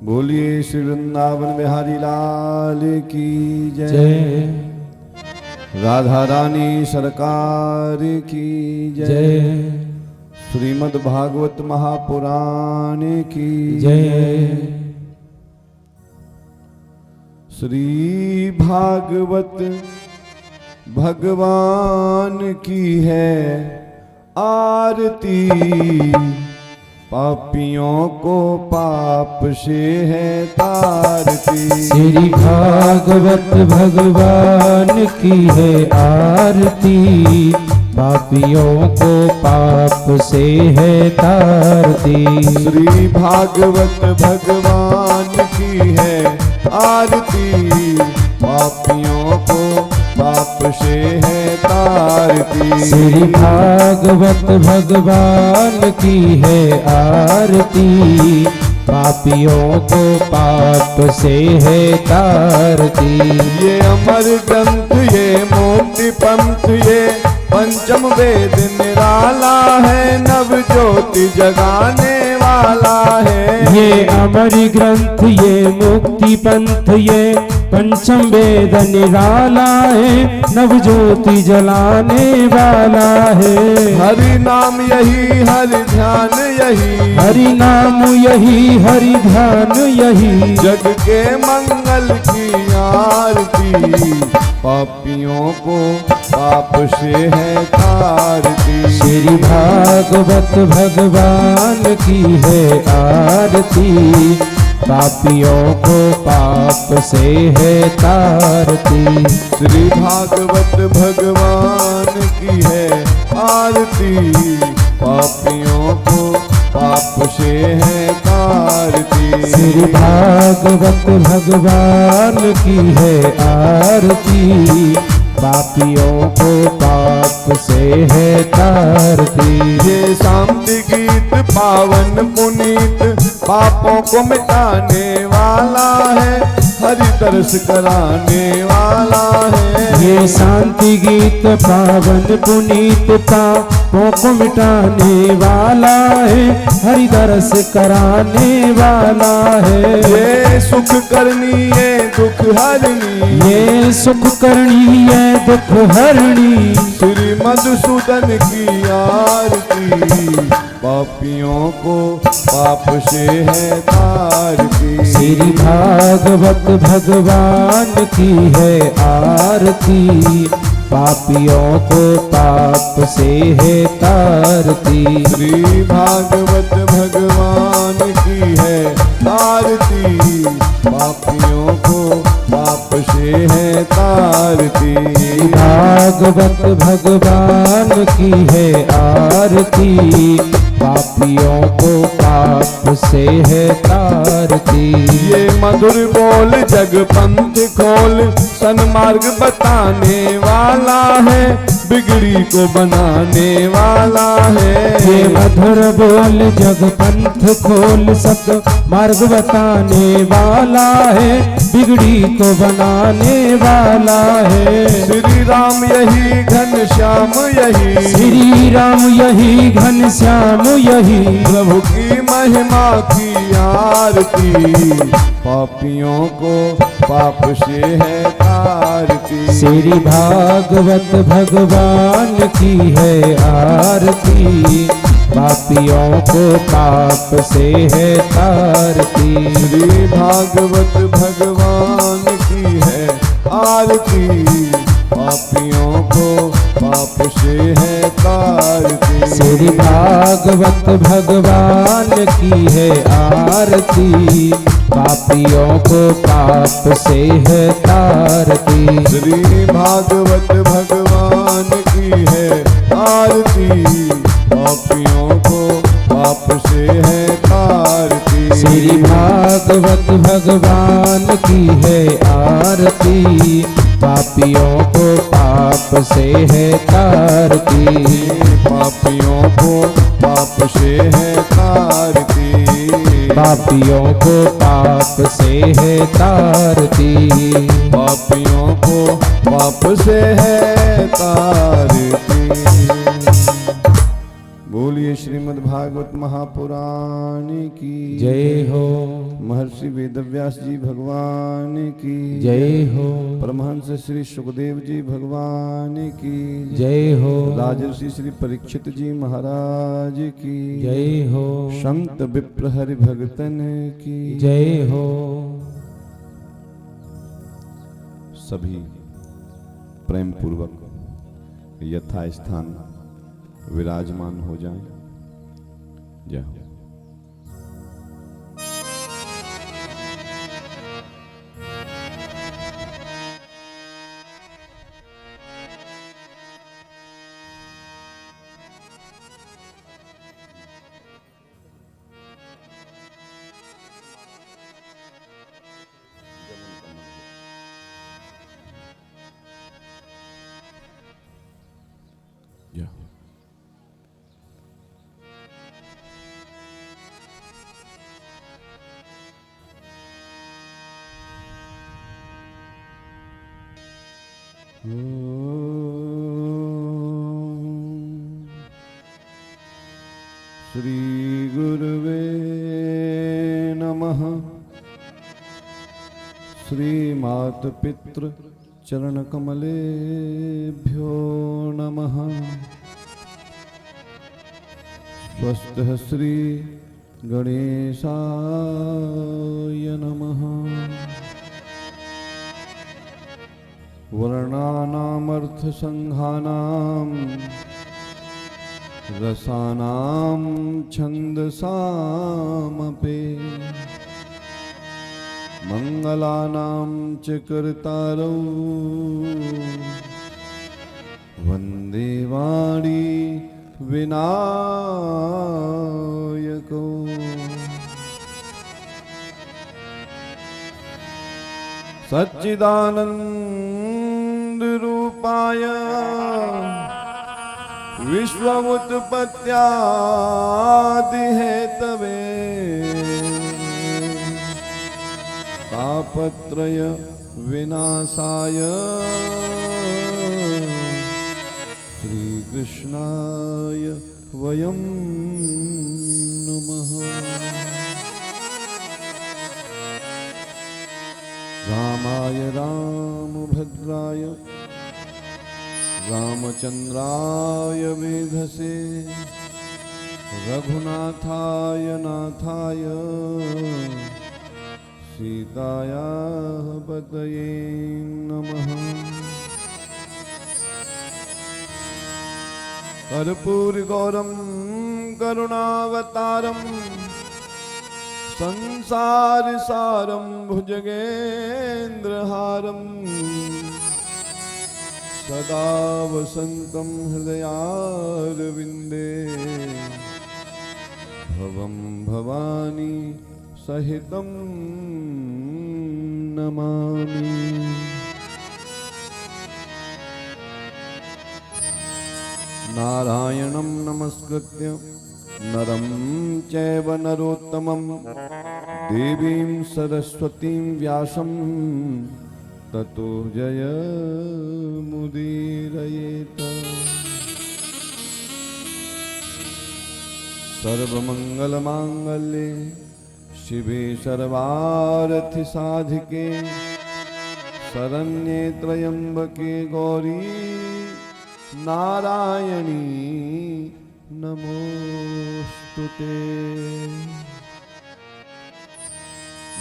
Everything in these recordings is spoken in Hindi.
बोलिए श्री वृंदावन बिहारी लाल की जय। जय राधा रानी सरकार की जय। जय श्रीमद् भागवत महापुराण की जय। श्री भागवत भगवान की है आरती, पापियों को पाप से है तारती। श्री भागवत भगवान की है आरती, पापियों को पाप से है तारती। श्री भागवत भगवान की है आरती, पापियों को पाप से है तारती। श्री भागवत भगवान की है आरती, पापियों को पाप से है तारती। ये अमर ग्रंथ ये मोक्ति पंथ ये पंचम वेद निराला है, नव ज्योति जगाने वाला है। ये अमर ग्रंथ ये मुक्ति पंथ ये पंचम वेद निराला है, नव ज्योति जलाने वाला है। हरि नाम यही हरि ध्यान यही, हरि नाम यही हरि ध्यान यही, जग के मंगल की आरती, पापियों को पाप से है तारती। श्री भागवत भगवान की है आरती, पापियों को पाप से है तारती। श्री भागवत भगवान की है आरती, पापियों को पाप से है तारती। श्री भागवत भगवान की है आरती, पापियों को पाप से है तारती। ये शांति गीत पावन पुनीत, पापों को मिटाने वाला है, हरि तरस कराने वाला है। ये शांति गीत पावन पुनीत, पापों को मिटाने वाला है, हरि दरस कराने वाला है। ये सुख करनी ये दुख हरनी, ये सुख करनी है दुख हरणी, श्री मधुसूदन की आरती, पापियों को पाप से है तारती। श्री भागवत भगवान की है आरती, पापियों को पाप से है तारती। श्री भागवत भगवान की है आरती, पापियों को पाप से है तारती। भागवत भगवान की है आरती, पापियों को पाप से है तारती। ये मधुर बोल जग पंथ खोल, सन्मार्ग बताने वाला है, बिगड़ी को बनाने वाला है। ये मधुर बोल जग पंथ खोल, सत मार्ग बताने वाला है, बिगड़ी को बनाने वाला है। श्री राम यही घन श्याम यही, श्री राम यही घन श्याम यही, प्रभु की महिमा की आरती, पापियों को पाप से है तारती। श्री भागवत भगवान की है आरती, पापियों को पाप से है तारती। श्री भागवत भगवान की है आरती, पापियों को पाप से है तारती। श्री भागवत भगवान की है आरती, पापियों को पाप से है तारती। श्री भागवत भगवान की है आरती, पापियों को पाप से है तारती। श्री भागवत भगवान की है आरती, पापियों को पाप से है तारती। पापियों को पाप से है तारती, पापियों को पाप से है तारती। पापियों को पाप से है तारती। बोलिए बोलिए श्रीमद् भागवत महापुराण की जय हो। महर्षि वेदव्यास जी भगवान की जय हो। परमहंस श्री सुखदेव जी भगवान की जय हो। राजर्षि श्री परीक्षित जी महाराज की जय हो। संत विप्र हरि भगतन की जय हो। सभी प्रेम पूर्वक यथा स्थान विराजमान हो जाएं। जय हो। जय हो। श्री गुरुवे नमः। श्रीमात पितृ चरण कमलेभ्यो नमः। स्वस्तिः श्री गणेशाय नमः। वर्णानामर्थसंघानां रसानां छन्दसामपि मंगलानां च कर्तारौ वन्दे वाणी विनायको। सच्चिदानंद रूपाय विश्वमुत्पत्त्यादि हेतवे तापत्रय विनाशाय श्रीकृष्णाय वयं नमः। रामाय रामभद्राय रामचंद्राय वेधसे रघुनाथाय नाथाय सीताया पतये नमः। कर्पूरगौरं करुणावतारं संसारसारं भुजगेन्द्रहारं सदा वसन्तं हृदयारविन्दे भवं भवानी सहितं नमामि। नारायणं नमस्कृत्य नरं चैव नरोत्तमं देवीं सरस्वतीं व्यासं ततो जयमुदीरयेत। सर्वमङ्गलमाङ्गल्ये शिवे सर्वार्थसाधिके शरण्ये त्र्यम्बके गौरी नारायणी नमोस्तुते।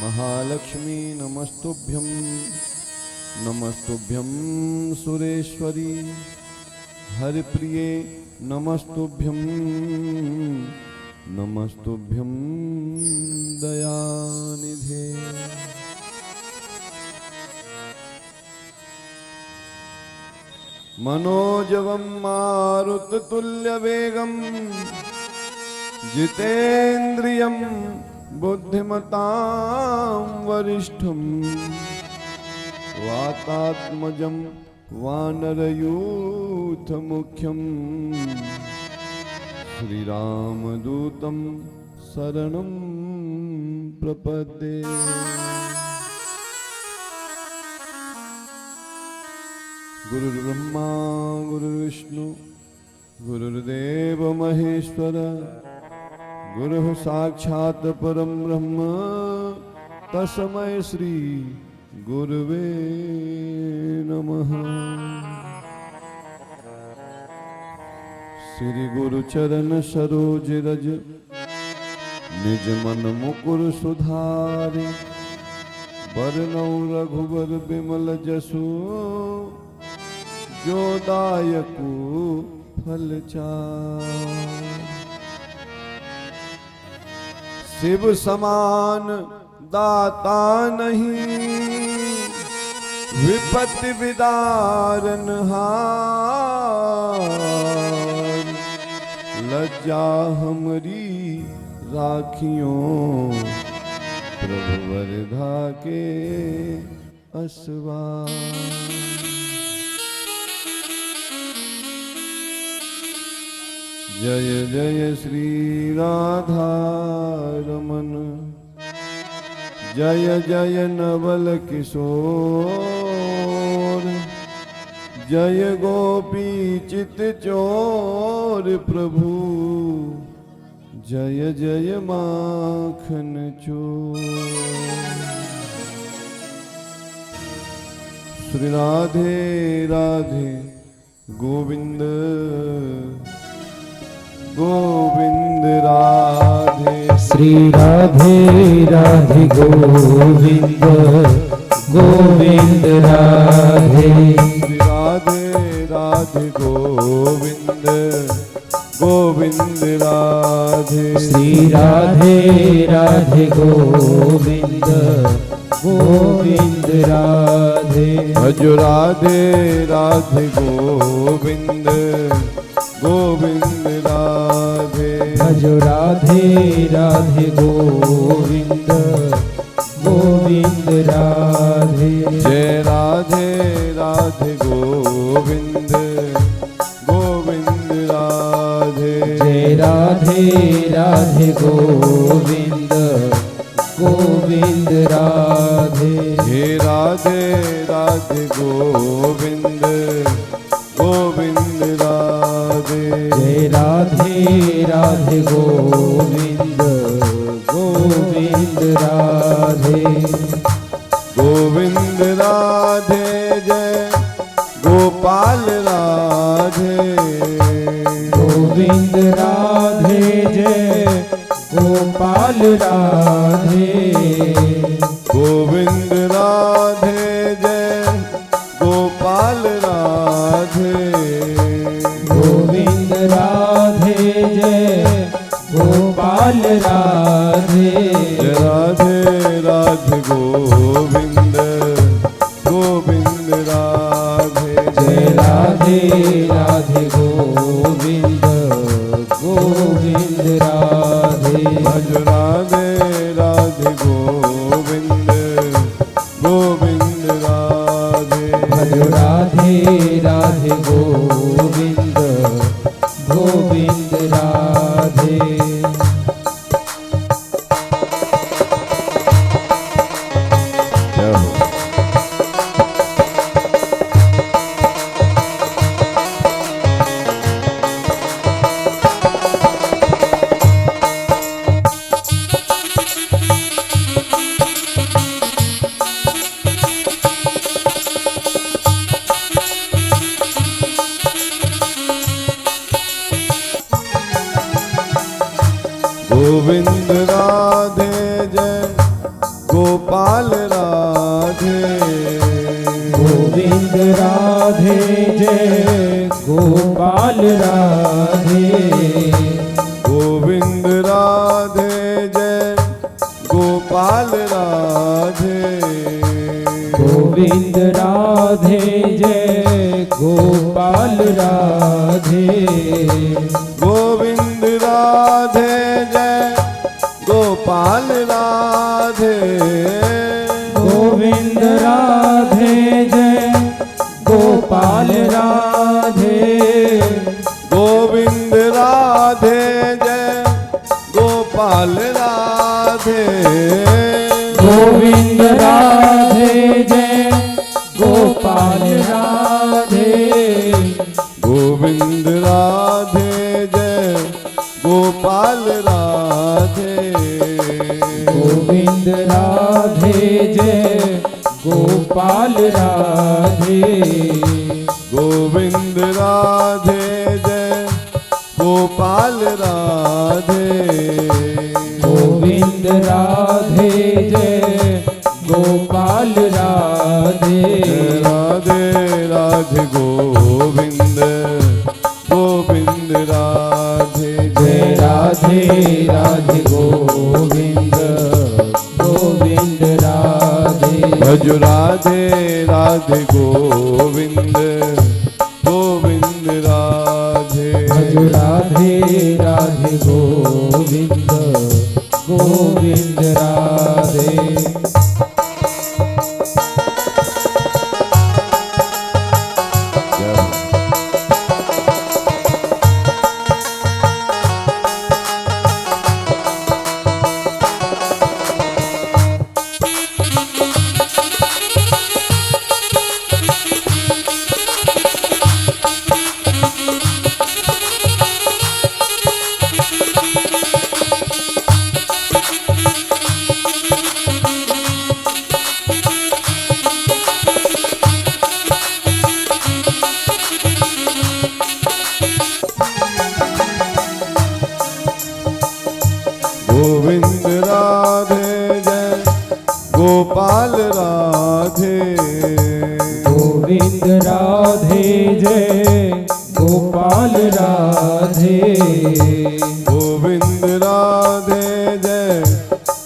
महालक्ष्मी नमस्तुभ्यं नमस्तुभ्यं सुरेश्वरी। हरिप्रिये नमस्तुभ्यं नमस्तुभ्यं दयानिधे। मनोजवं मारुततुल्यवेगं जितेन्द्रियं बुद्धिमतां वरिष्ठं वातात्मजं वानरयूथमुख्यं श्रीरामदूतं शरणं प्रपद्ये। गुरुर्ब्रह्मा गुरुर्विष्णु गुरुर्देव महेश्वर गुरुः साक्षात् परं ब्रह्म तस्मै श्री गुरुवे नमः। श्री गुरु चरण सरोज रज निज मन मुकुर सुधारि बरनौ रघुबर बिमल जसु जो दायकु फल चार। शिव समान दाता नहीं विपत्ति विदारन हार। लज्जा हमरी राखियों प्रभु वरधा के असवार। जय जय श्री राधा रमन जय जय नवल किशोर। जय गोपी चित चोर प्रभु जय जय माखन चोर। श्री राधे राधे गोविंद गोविंद राधे। श्री राधे राधे गोविंद गोविंद राधे। श्री राधे राधे गोविंद गोविंद राधे। श्री राधे राधे गोविंद गोविंद राधे। भज राधे राधे गोविंद गोविंद राधे। भज राधे राधे गोविंद गोविंद राधे। जय राधे राधे गोविंद गोविंद राधे। जय राधे राधे गोविंद गोविंद राधे। हे राधे राधे गोविंद गोविंद राधे। जय राधे राधे गोविंद गोविंद राधे। गोविंद राधे जय गोपाल राधे। गोविंद राधे जय गोपाल राधे। गोविंद राधे जय गोपाल राधे। गोविंद राधे जय गोपाल राधे। राधे राधे गोविंद गोविंद राधे। जय राधे राधे गोविंद गोविंद राधे। भज राधे राधे गोविंद गोविंद राधे। भज राधे राधे गोविंद गोविंद राधे। जय हो। गोविंद राधे जय गोपाल राधे। गोविंद राधे जय गोपाल राधे। गोविंद राधे जय गोपाल राधे। गोविंद राधे जय गोपाल राधे। गोविंद राधे जय गोपाल राधे। गोविंद राधे जय गोपाल राधे। गोविंद राधे जय गोपाल राधे। गोविंद राधे जय गोपाल राधे। गोविंद राधे गोविंद राधे जय गोपाल राधे। गोविंद राधे जय गोपाल राधे। गोविंद राधे जय गोपाल राधे। राधे राधे गोविंद गोविंद राधे जय राधे राधे गोविंद गोविंद राधे। भज राधे राधे गोविंद गोविंद राधे। भज राधे राधे गोविंद गोविंद राधे। गोविंद राधे जय गोपाल राधे। गोविंद राधे जय गोपाल राधे। गोविंद राधे जय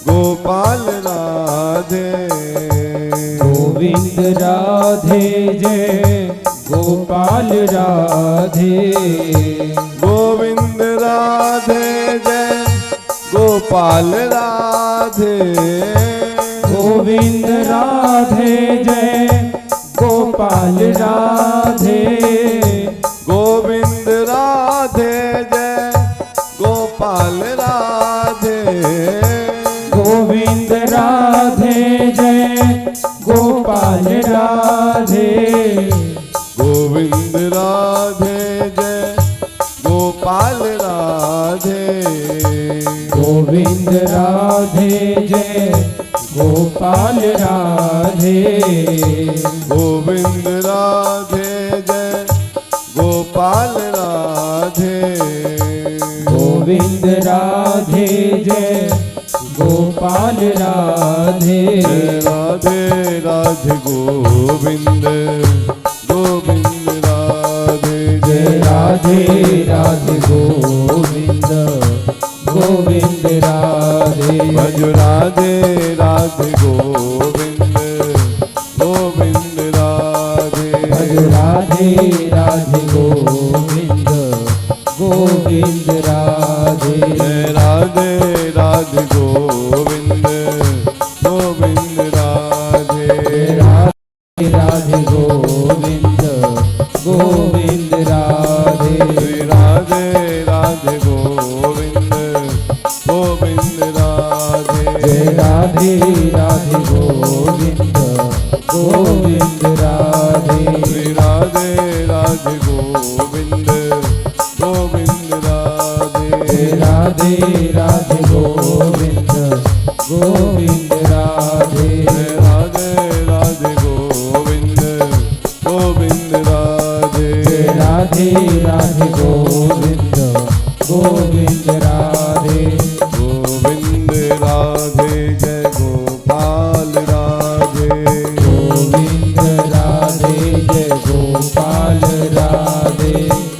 गोपाल राधे। गोविंद राधे जय गोपाल राधे। गोविंद राधे जय गोपाल राधे। गोविंद राधे जय गोपाल राधे। गोविंद राधे जय गोपाल राधे। गोविंद राधे जय गोपाल राधे। गोविंद राधे जय गोपाल राधे। गोविंद राधे जय गोपाल राधे। गोविंद राधे जय गोपाल राधे। गोविंद राधे जय गोपाल राधे। राधे राधे गोविंद गोविंद राधे। जय राधे राधे गोविंद गोविंद राधे। भज राधे राधे गोविंद गोविंद राधे। भज राधे राधे गोविंद गोविंद राधे। जय राधे राधे गोविंद गोविंद राधे। राधे राधे गोविंद गोविंद राधे। श्री राधे राधे गोविंद गोविंद राधे। जय राधे राधे गोविंद गोविंद राधे। श्री राधे राधे गोविंद गोविंद राधे। जय राधे राधे गोविंद गोविंद राधे। जय राधे राधे गोविंद गोविंद राधे। जय राधे राधे गोविंद गोविंद राधे। गोविंद राधे जय गोपाल राधे। गोविंद राधे जय गोपाल राधे।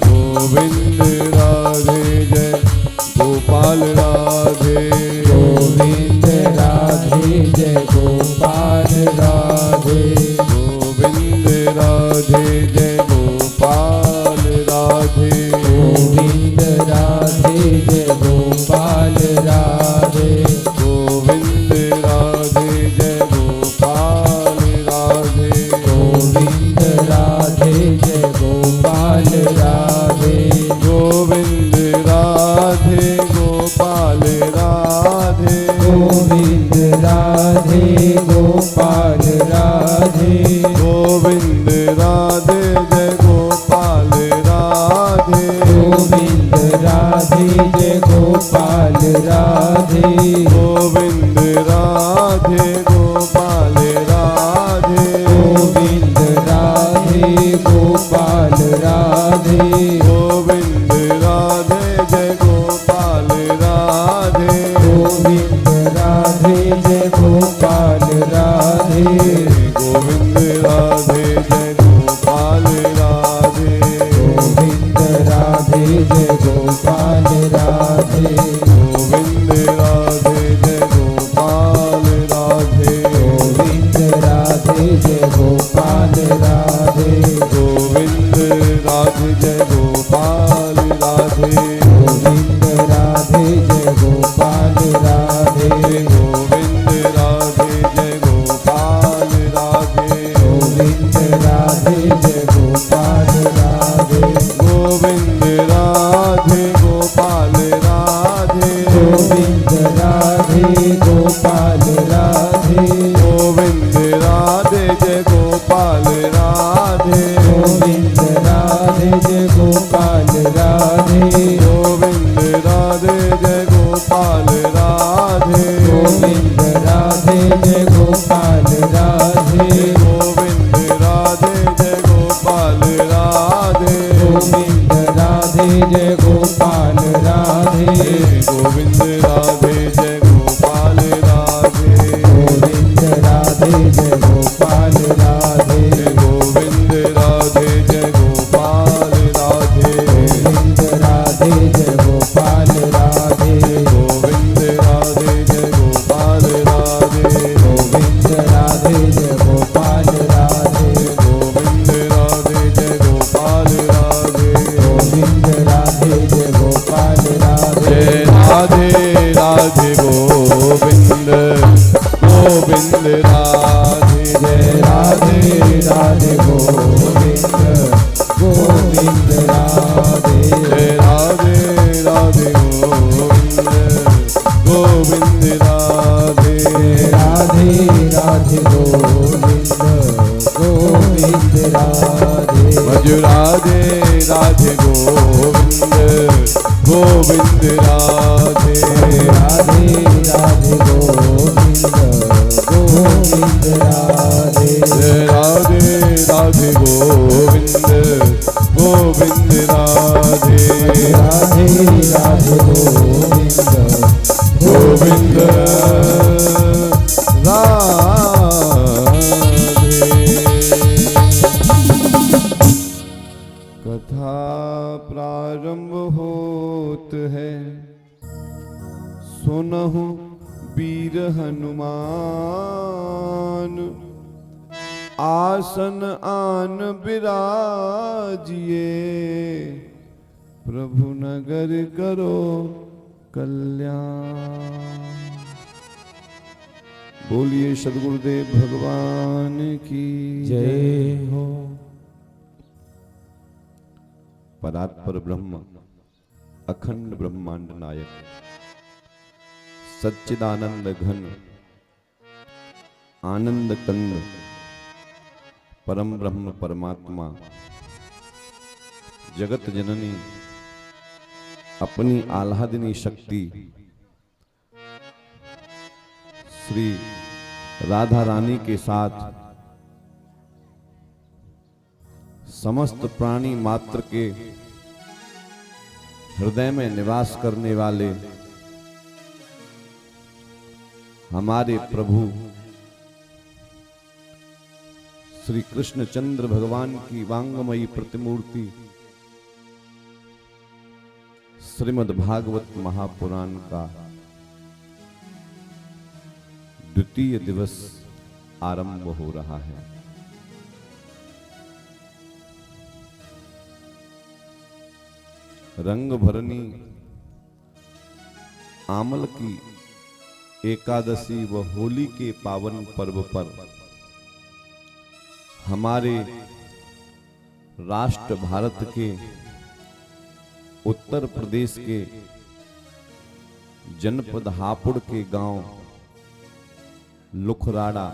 गोविंद राधे जय गोपाल राधे। गोविंद राधे जय गोपाल राधे। गोविंद राधे जय गोपाल राधे। गोविंद राधे जय गोपाल राधे। गोविंद राधे जय गोपाल राधे। गोविंद राधे जय गोपाल राधे। गोविंद राधे गोपाल राधे। गोविंद राधे गोपाल राधे। गोविंद राधे जय गोपाल राधे। गोविंद राधे जय गोपाल राधे। गोविंद राधे गोपाल राधे गोविंद राधे जय गोपाल राधे गोविंद राधे जय गोपाल राधे गोविंद राधे जय गोपाल राधे गोविंद राधे जय गोपाल राधे गोविंद राधे जय गोपाल राधे गोविंद राधे जय गोपाल राधे गोविंद राधे जय गोपाल राधे गोविंद राधे जय गोपाल राधे गोविंद राधे जय गोपाल राधे गोविंद राधे जय गोपाल राधे गोविंद राधे जय गोपाल राधे जय राधे राधे गोविंद गोविंद राधे जय राधे राधे गोविंद गोविंद राधे जय राधे राधे गोविंद गोविंद राधे राधे राधे गोविंद गोविंद राधे भज राधे राधे गोविंद गोविंद राधे राधे राधे गोविंद गोविंद राधे जय राधे राधे गोविंद गोविंद राधे राधे राधे गोविंद गोविंद राधे कथा प्रारंभ होत है सुनहु वीर हनुमान आसन आन विराजिए प्रभु नगर करो कल्याण। बोलिए सद्गुरुदेव भगवान की जय हो। परात्पर ब्रह्म अखंड ब्रह्मांड नायक सच्चिदानंद घन आनंद कंद परम ब्रह्म परमात्मा जगत जननी अपनी आह्लादिनी शक्ति श्री राधा रानी के साथ समस्त प्राणी मात्र के हृदय में निवास करने वाले हमारे प्रभु श्री कृष्णचंद्र भगवान की वांगमयी प्रतिमूर्ति श्रीमद् भागवत महापुराण का द्वितीय दिवस आरंभ हो रहा है। रंग भरनी आमल की एकादशी व होली के पावन पर्व पर हमारे राष्ट्र भारत के उत्तर प्रदेश के जनपद हापुड़ के गांव लुखराड़ा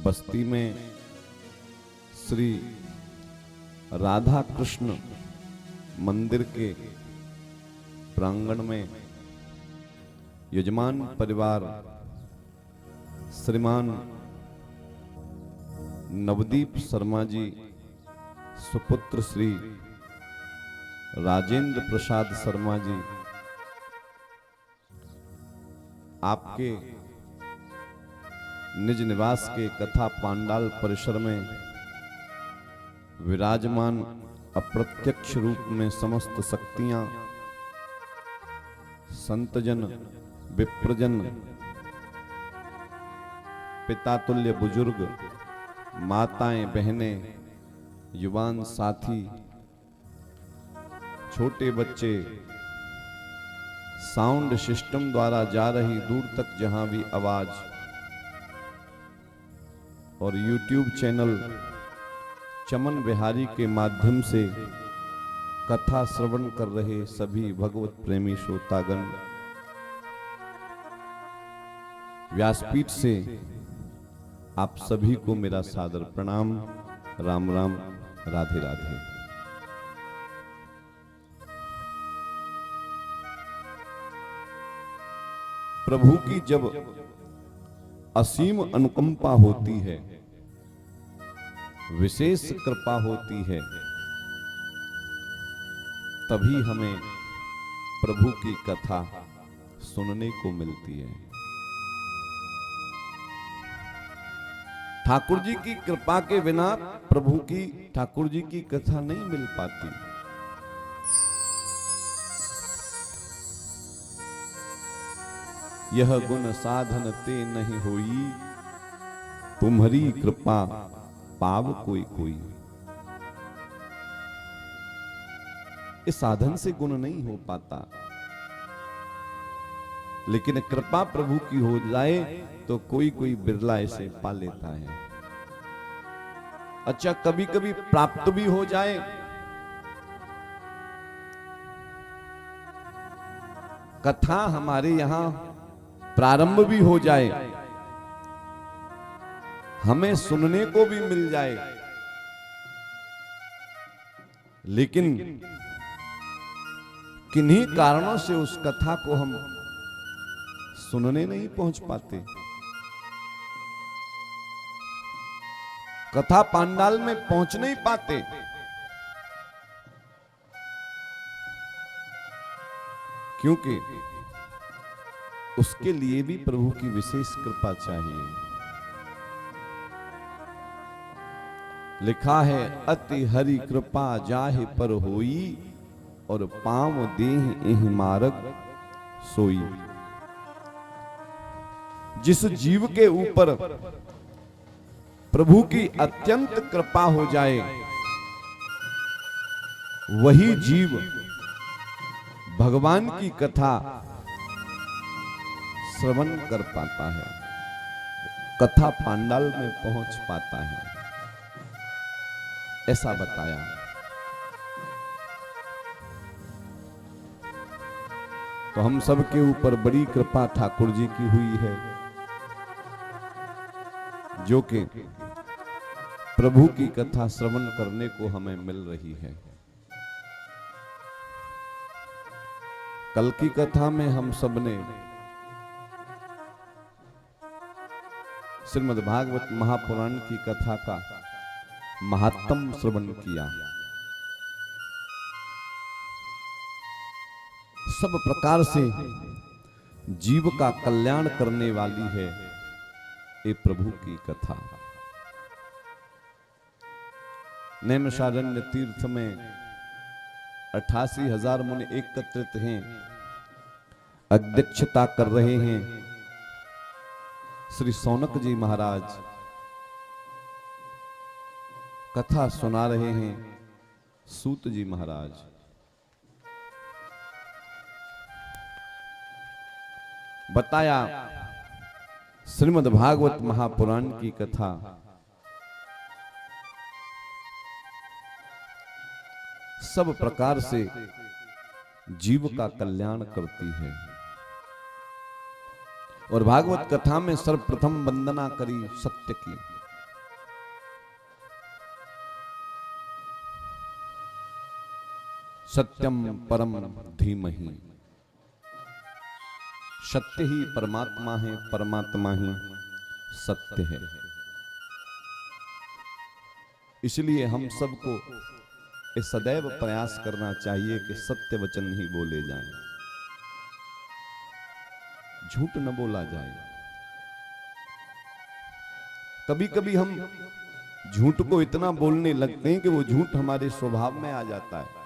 बस्ती में श्री राधा कृष्ण मंदिर के प्रांगण में यजमान परिवार श्रीमान नवदीप शर्मा जी सुपुत्र श्री राजेंद्र प्रसाद शर्मा जी आपके निज निवास के कथा पांडाल परिसर में विराजमान अप्रत्यक्ष रूप में समस्त शक्तियां संतजन विप्रजन पितातुल्य बुजुर्ग माताएं बहनें युवान साथी छोटे बच्चे साउंड सिस्टम द्वारा जा रही दूर तक जहां भी आवाज और यूट्यूब चैनल चमन बिहारी के माध्यम से कथा श्रवण कर रहे सभी भगवत प्रेमी श्रोतागण व्यासपीठ से आप सभी को मेरा सादर प्रणाम। राम राम राधे राधे। प्रभु की जब असीम अनुकंपा होती है, विशेष कृपा होती है, तभी हमें प्रभु की कथा सुनने को मिलती है। ठाकुर जी की कृपा के बिना प्रभु की, ठाकुर जी की कथा नहीं मिल पाती। यह गुण साधन ते नहीं होई, तुम्हारी कृपा पाव कोई कोई। इस साधन से गुण नहीं हो पाता, लेकिन कृपा प्रभु की हो जाए तो कोई कोई बिरला इसे पा लेता है। अच्छा, कभी कभी प्राप्त भी हो जाए, कथा हमारे यहां प्रारंभ भी हो जाए, हमें सुनने को भी मिल जाए, लेकिन किन्हीं कारणों से उस कथा को हम सुनने नहीं पहुंच पाते। कथा पांडाल में पहुंच नहीं पाते, क्योंकि उसके लिए भी प्रभु की विशेष कृपा चाहिए। लिखा है, अति हरि कृपा जाहे पर होई, और पांव देह एहि मारग सोई। जिस जीव के ऊपर प्रभु की अत्यंत कृपा हो जाए, वही जीव भगवान की कथा श्रवण कर पाता है, कथा पांडाल में पहुंच पाता है, ऐसा बताया। तो हम सब के ऊपर बड़ी कृपा ठाकुर जी की हुई है, जो कि प्रभु की कथा श्रवण करने को हमें मिल रही है। कल की कथा में हम सब ने श्रीमद् भागवत महापुराण की कथा का महात्म श्रवण किया। सब प्रकार से जीव का कल्याण करने वाली है ये प्रभु की कथा। नैमिषारण्य तीर्थ में 88,000 मुनि एकत्रित हैं, अध्यक्षता कर रहे हैं श्री सौनक जी महाराज, कथा सुना रहे हैं सूत जी महाराज। बताया श्रीमद् भागवत महापुराण की कथा सब प्रकार से जीव का कल्याण करती है। और भागवत कथा में सर्वप्रथम वंदना करी सत्य की। सत्यम परम धीमहि, सत्य ही परमात्मा है, परमात्मा ही सत्य है। इसलिए हम सबको ये सदैव प्रयास करना चाहिए कि सत्य वचन ही बोले जाएं, झूठ न बोला जाए। कभी कभी हम झूठ को इतना बोलने लगते हैं कि वो झूठ हमारे स्वभाव में आ जाता है,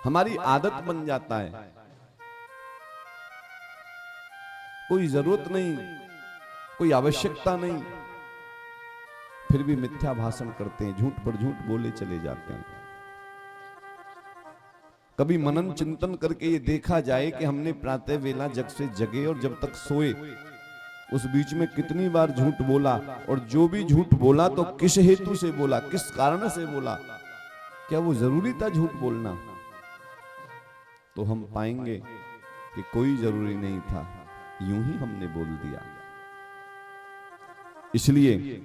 हमारी आदत बन जाता है। कोई जरूरत नहीं, कोई आवश्यकता नहीं, फिर भी मिथ्या भाषण करते हैं, झूठ पर झूठ बोले चले जाते हैं। कभी मनन चिंतन करके ये देखा जाए कि हमने प्रातः वेला जग से जगे और जब तक सोए उस बीच में कितनी बार झूठ बोला, और जो भी झूठ बोला तो किस हेतु से बोला, किस कारण से बोला, क्या वो जरूरी था झूठ बोलना? तो हम पाएंगे कि कोई जरूरी नहीं था, यूं ही हमने बोल दिया। इसलिए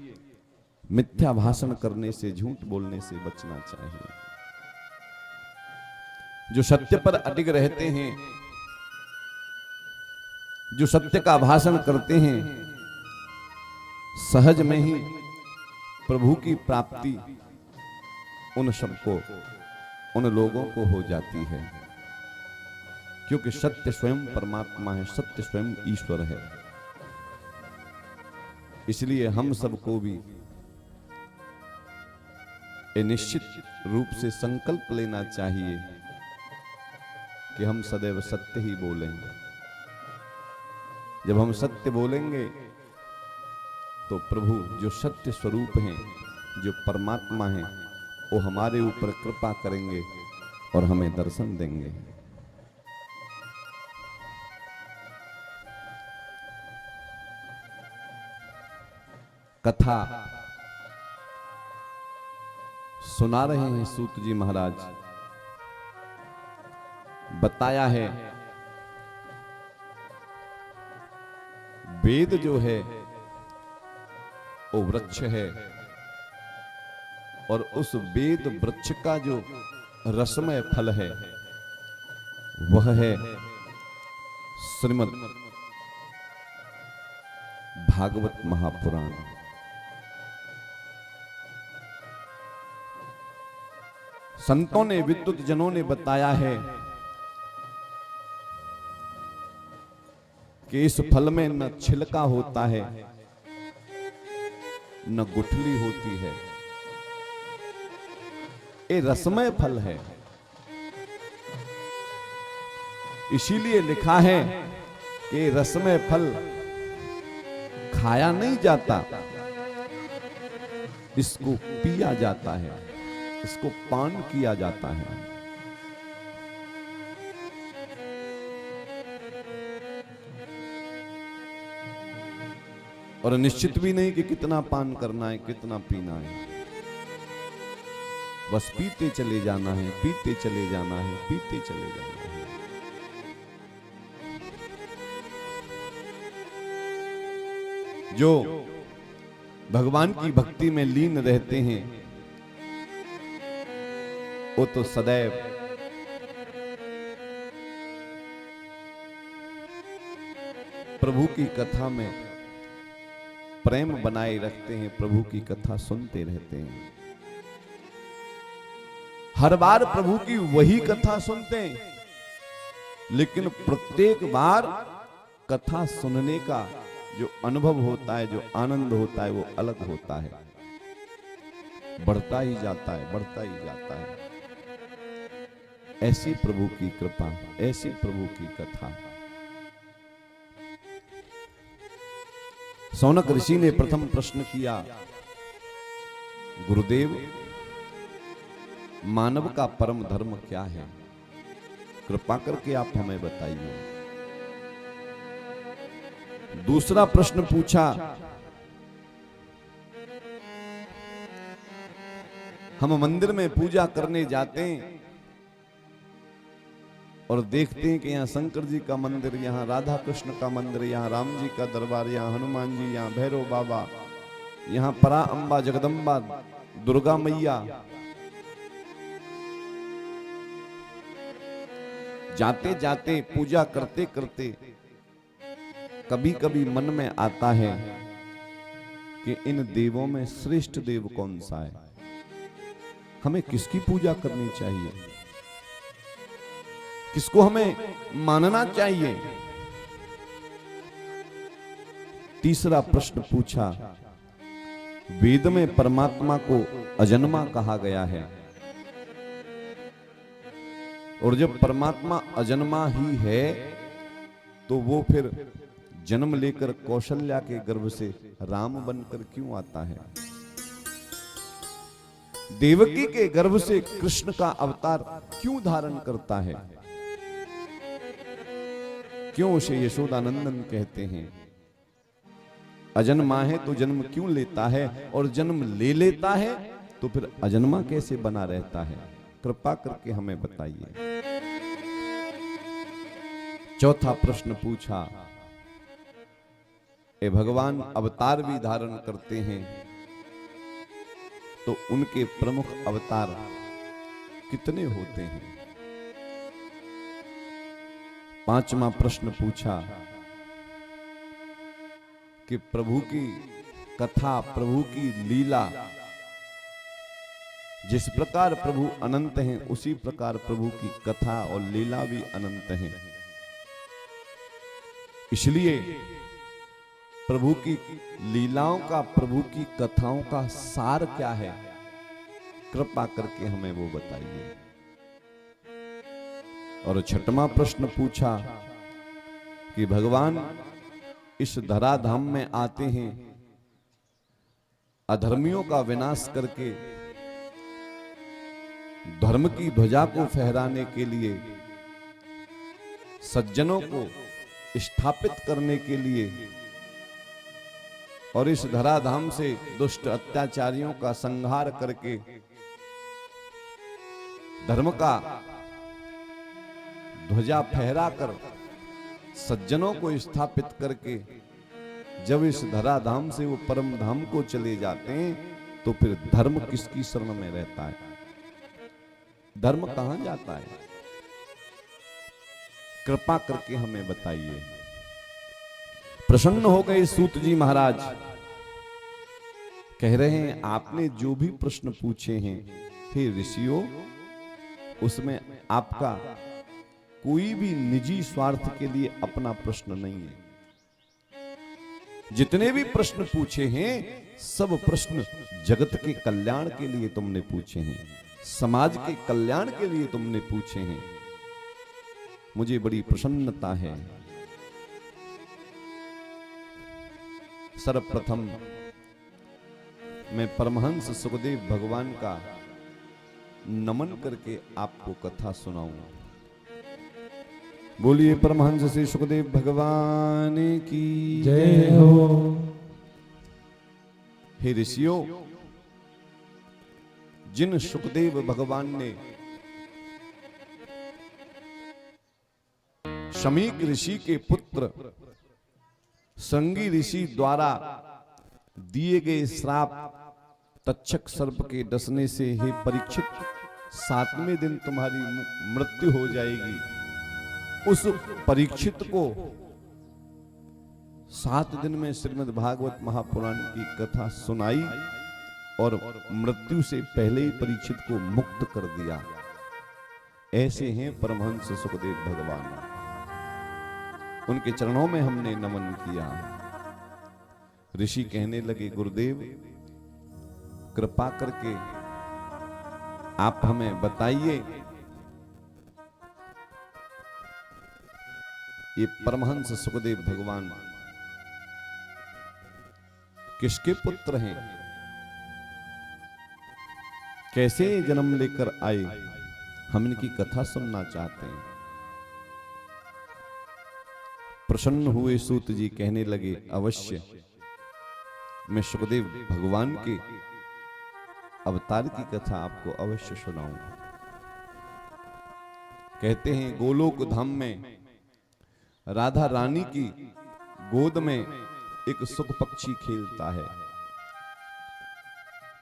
मिथ्या भाषण करने से, झूठ बोलने से बचना चाहिए। जो सत्य पर अडिग रहते हैं जो सत्य का भाषण करते हैं, सहज में ही प्रभु की प्राप्ति उन सबको, उन लोगों को हो जाती है, क्योंकि सत्य स्वयं परमात्मा है, सत्य स्वयं ईश्वर है। इसलिए हम सबको भी ये निश्चित रूप से संकल्प लेना चाहिए कि हम सदैव सत्य ही बोलेंगे। जब हम सत्य बोलेंगे तो प्रभु जो सत्य स्वरूप हैं, जो परमात्मा हैं, वो हमारे ऊपर कृपा करेंगे और हमें दर्शन देंगे। कथा सुना रहे हैं सूत जी महाराज। बताया है वेद जो है वो वृक्ष है, और उस वेद वृक्ष का जो रसमय फल है वह है श्रीमद् भागवत महापुराण। संतों ने, विद्वत जनों ने बताया है कि इस फल में न छिलका होता है, न गुठली होती है, ये रसमय फल है। इसीलिए लिखा है कि रसमय फल खाया नहीं जाता, इसको पिया जाता है, इसको पान किया जाता है। और निश्चित भी नहीं कि कितना पान करना है, कितना पीना है, बस पीते चले जाना है, पीते चले जाना है, पीते चले जाना है। जो भगवान की भक्ति में लीन रहते हैं वो तो सदैव प्रभु की कथा में प्रेम बनाए रखते हैं, प्रभु की कथा सुनते रहते हैं। हर बार प्रभु की वही कथा सुनते हैं, लेकिन प्रत्येक बार कथा सुनने का जो अनुभव होता है, जो आनंद होता है, वो अलग होता है, बढ़ता ही जाता है, बढ़ता ही जाता है। ऐसी प्रभु की कृपा, ऐसी प्रभु की कथा। सौनक ऋषि ने प्रथम प्रश्न किया, गुरुदेव मानव का परम धर्म क्या है? कृपा करके आप हमें बताइए। दूसरा प्रश्न पूछा, हम मंदिर में पूजा करने जाते हैं और देखते हैं कि यहाँ शंकर जी का मंदिर, यहाँ राधा कृष्ण का मंदिर, यहाँ राम जी का दरबार, यहाँ हनुमान जी, यहाँ भैरव बाबा, यहाँ परा अम्बा, जगदम्बा, दुर्गा मैया। जाते जाते, पूजा करते करते कभी कभी मन में आता है कि इन देवों में श्रेष्ठ देव कौन सा है, हमें किसकी पूजा करनी चाहिए, किसको हमें मानना चाहिए। तीसरा प्रश्न पूछा, वेद में परमात्मा को अजन्मा कहा गया है, और जब परमात्मा अजन्मा ही है तो वो फिर जन्म लेकर कौशल्या के गर्भ से राम बनकर क्यों आता है? देवकी के गर्भ से कृष्ण का अवतार क्यों धारण करता है? क्यों उसे यशोदानंदन कहते हैं? अजन्मा है तो जन्म क्यों लेता है, और जन्म ले लेता है तो फिर अजन्मा कैसे बना रहता है? कृपा करके हमें बताइए। चौथा प्रश्न पूछा, ए भगवान अवतार भी धारण करते हैं तो उनके प्रमुख अवतार कितने होते हैं? पांचवा प्रश्न पूछा, कि प्रभु की कथा, प्रभु की लीला, जिस प्रकार प्रभु अनंत हैं उसी प्रकार प्रभु की कथा और लीला भी अनंत हैं। इसलिए प्रभु की लीलाओं का, प्रभु की कथाओं का सार क्या है, कृपा करके हमें वो बताइए। और छठवां प्रश्न पूछा कि भगवान इस धराधाम में आते हैं अधर्मियों का विनाश करके, धर्म की ध्वजा को फहराने के लिए, सज्जनों को स्थापित करने के लिए, और इस धराधाम से दुष्ट अत्याचारियों का संहार करके धर्म का ध्वजा फहराकर सज्जनों को स्थापित करके जब इस धराधाम से वो परम धाम को चले जाते हैं तो फिर धर्म किसकी शरण में रहता है, धर्म कहां जाता है? कृपा करके हमें बताइए। प्रसन्न हो गए सूत जी महाराज, कह रहे हैं आपने जो भी प्रश्न पूछे हैं हे ऋषियों, उसमें आपका कोई भी निजी स्वार्थ के लिए अपना प्रश्न नहीं है। जितने भी प्रश्न पूछे हैं सब प्रश्न जगत के कल्याण के लिए तुमने पूछे हैं, समाज के कल्याण के लिए तुमने पूछे हैं। मुझे बड़ी प्रसन्नता है। सर्वप्रथम मैं परमहंस सुखदेव भगवान का नमन करके आपको कथा सुनाऊंगा। बोलिए परमहंस श्री सुखदेव भगवान की जय हो। हे ऋषियों, जिन सुखदेव भगवान ने शमीक ऋषि के पुत्र संगी ऋषि द्वारा दिए गए श्राप तक्षक सर्प के डसने से, हे परीक्षित, 7वें दिन तुम्हारी मृत्यु हो जाएगी, उस परीक्षित को 7 दिन में श्रीमद् भागवत महापुराण की कथा सुनाई और मृत्यु से पहले ही परीक्षित को मुक्त कर दिया। ऐसे हैं परमहंस सुखदेव भगवान। उनके चरणों में हमने नमन किया। ऋषि कहने लगे, गुरुदेव कृपा करके आप हमें बताइए, ये परमहंस सुखदेव भगवान किसके पुत्र हैं, कैसे जन्म लेकर आए, हम इनकी कथा सुनना चाहते हैं। प्रसन्न हुए सूत जी कहने लगे, अवश्य मैं सुखदेव भगवान के अवतार की कथा आपको अवश्य सुनाऊंगा। कहते हैं गोलोक धाम में राधा रानी की गोद में एक सुख पक्षी खेलता है,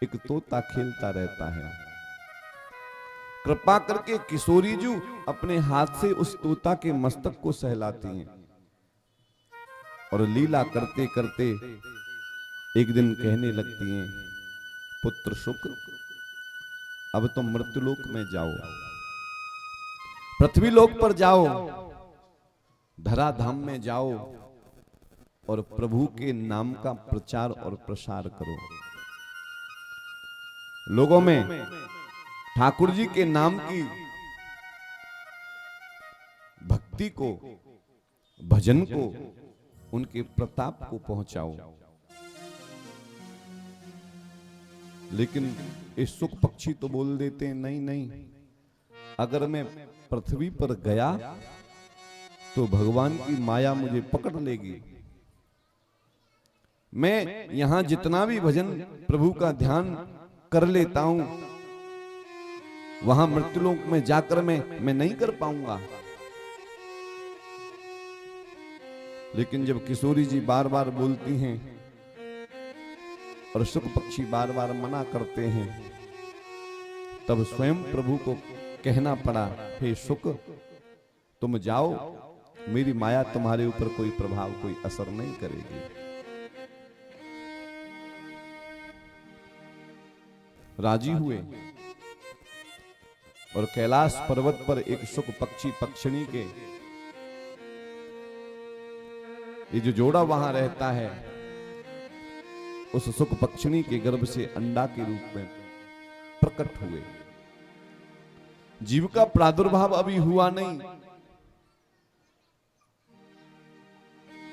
एक तोता खेलता रहता है। कृपा करके किशोरी जी अपने हाथ से उस तोता के मस्तक को सहलाती हैं और लीला करते करते एक दिन कहने लगती हैं, पुत्र शुक्र, अब तुम मृत्युलोक में जाओ, पृथ्वी लोक पर जाओ, धराधाम में जाओ और प्रभु के नाम का प्रचार और प्रसार करो। लोगों में ठाकुर जी के नाम की भक्ति को, भजन को, उनके प्रताप को पहुंचाओ। लेकिन ये सुख पक्षी तो बोल देते हैं, नहीं नहीं, अगर मैं पृथ्वी पर गया तो भगवान की माया मुझे पकड़ लेगी। मैं यहां जितना भी भजन प्रभु का ध्यान कर लेता हूं, वहां मृत्युलोक में जाकर मैं नहीं कर पाऊंगा। लेकिन जब किशोरी जी बार बार बोलती हैं और सुख पक्षी बार बार मना करते हैं, तब स्वयं प्रभु को कहना पड़ा, हे सुख, तुम जाओ, मेरी माया तुम्हारे ऊपर कोई प्रभाव, कोई असर नहीं करेगी। राजी हुए और कैलाश पर्वत पर एक शुक पक्षी पक्षिणी के ये जो जोड़ा वहां रहता है, उस सुख पक्षिणी के गर्भ से अंडा के रूप में प्रकट हुए। जीव का प्रादुर्भाव अभी हुआ नहीं।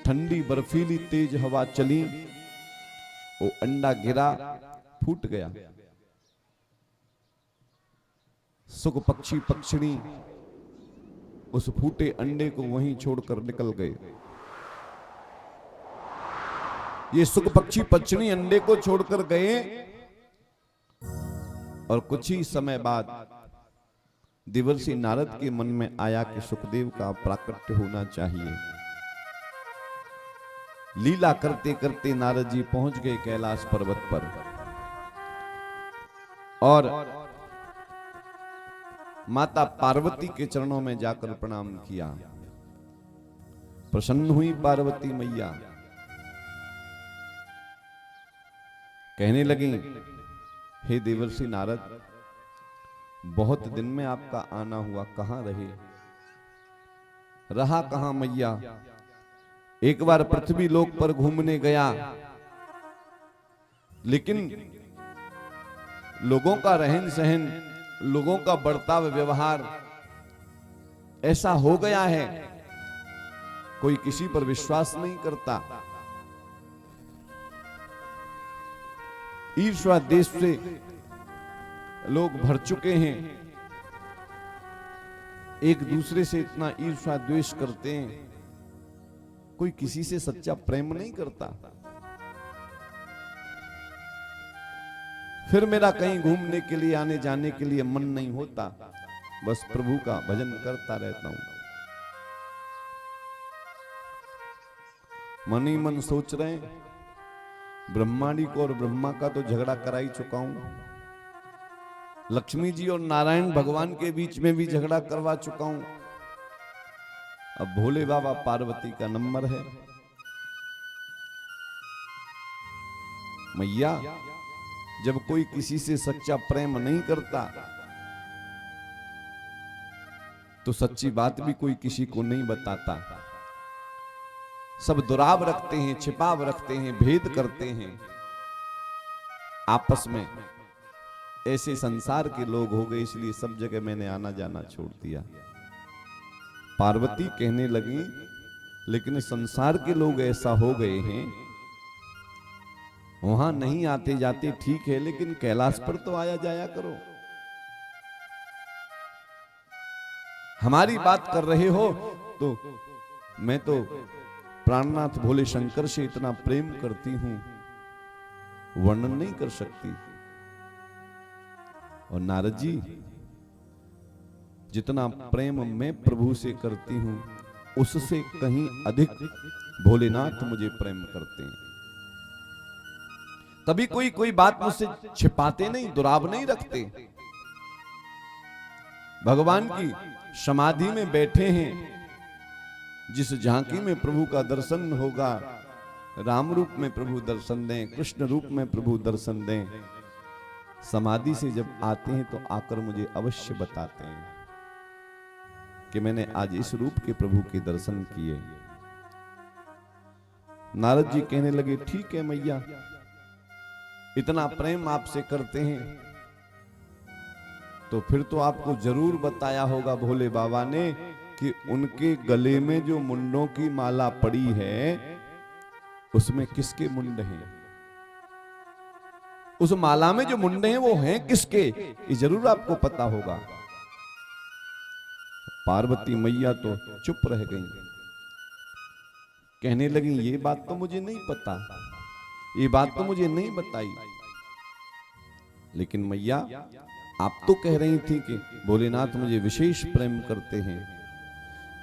ठंडी बर्फीली तेज हवा चली, वो अंडा गिरा, फूट गया। सुख पक्षी पक्षिणी उस फूटे अंडे को वहीं छोड़कर निकल गए। ये सुख पक्षी पक्षिणी अंडे को छोड़कर गए और कुछ ही समय बाद देवर्षि नारद के मन में आया कि सुखदेव का प्राकट्य होना चाहिए। लीला करते करते नारद जी पहुंच गए कैलाश पर्वत पर और माता पार्वती के चरणों में जाकर प्रणाम किया। प्रसन्न हुई पार्वती मैया, कहने लगी, हे देवर्षि नारद, बहुत दिन में आपका आना हुआ, कहां रहे? रहा कहां मैया? एक बार पृथ्वी लोक पर घूमने गया, लेकिन लोगों का रहन सहन, लोगों का बर्ताव व्यवहार ऐसा हो गया है, कोई किसी पर विश्वास नहीं करता। ईर्ष्या देश से लोग भर चुके हैं, एक दूसरे से इतना ईर्ष्या द्वेष करते हैं, कोई किसी से सच्चा प्रेम नहीं करता। फिर मेरा कहीं घूमने के लिए, आने जाने के लिए मन नहीं होता, बस प्रभु का भजन करता रहता हूं। मन ही मन सोच रहे हैं, ब्रह्मांडी को और ब्रह्मा का तो झगड़ा करा ही चुका हूं, लक्ष्मी जी और नारायण भगवान के बीच में भी झगड़ा करवा चुका हूं, अब भोले बाबा पार्वती का नंबर है। मैया, जब कोई किसी से सच्चा प्रेम नहीं करता तो सच्ची बात भी कोई किसी को नहीं बताता। सब दुराव रखते हैं, छिपाव रखते हैं, भेद करते हैं आपस में। ऐसे संसार के लोग हो गए, इसलिए सब जगह मैंने आना जाना छोड़ दिया। पार्वती कहने लगी, लेकिन संसार के लोग ऐसा हो गए हैं, वहां नहीं आते जाते ठीक है, लेकिन कैलाश पर तो आया जाया करो। हमारी बात कर रहे हो तो मैं तो प्राणनाथ भोले शंकर से इतना प्रेम करती हूं, वर्णन नहीं कर सकती। और नारद जी, जितना प्रेम मैं प्रभु से करती हूं, उससे कहीं अधिक भोलेनाथ मुझे प्रेम करते हैं। तभी कोई बात मुझसे छिपाते नहीं, दुराव नहीं रखते। भगवान की समाधि में बैठे हैं, जिस झांकी में प्रभु का दर्शन होगा, राम रूप में प्रभु दर्शन दें, कृष्ण रूप में प्रभु दर्शन दें, समाधि से जब आते हैं तो आकर मुझे अवश्य बताते हैं कि मैंने आज इस रूप के प्रभु के दर्शन किए। नारद जी कहने लगे, ठीक है मैया, इतना प्रेम आपसे करते हैं तो फिर तो आपको जरूर बताया होगा भोले बाबा ने कि उनके गले में जो मुंडों की माला पड़ी है, उसमें किसके मुंड हैं? उस माला में जो मुंडे हैं वो हैं किसके? ये जरूर आपको पता होगा। पार्वती मैया तो चुप रह गई, कहने लगी, ये बात तो मुझे नहीं पता, ये बात तो मुझे नहीं बताई। लेकिन मैया, आप तो कह रही थी कि भोलेनाथ मुझे विशेष प्रेम करते हैं,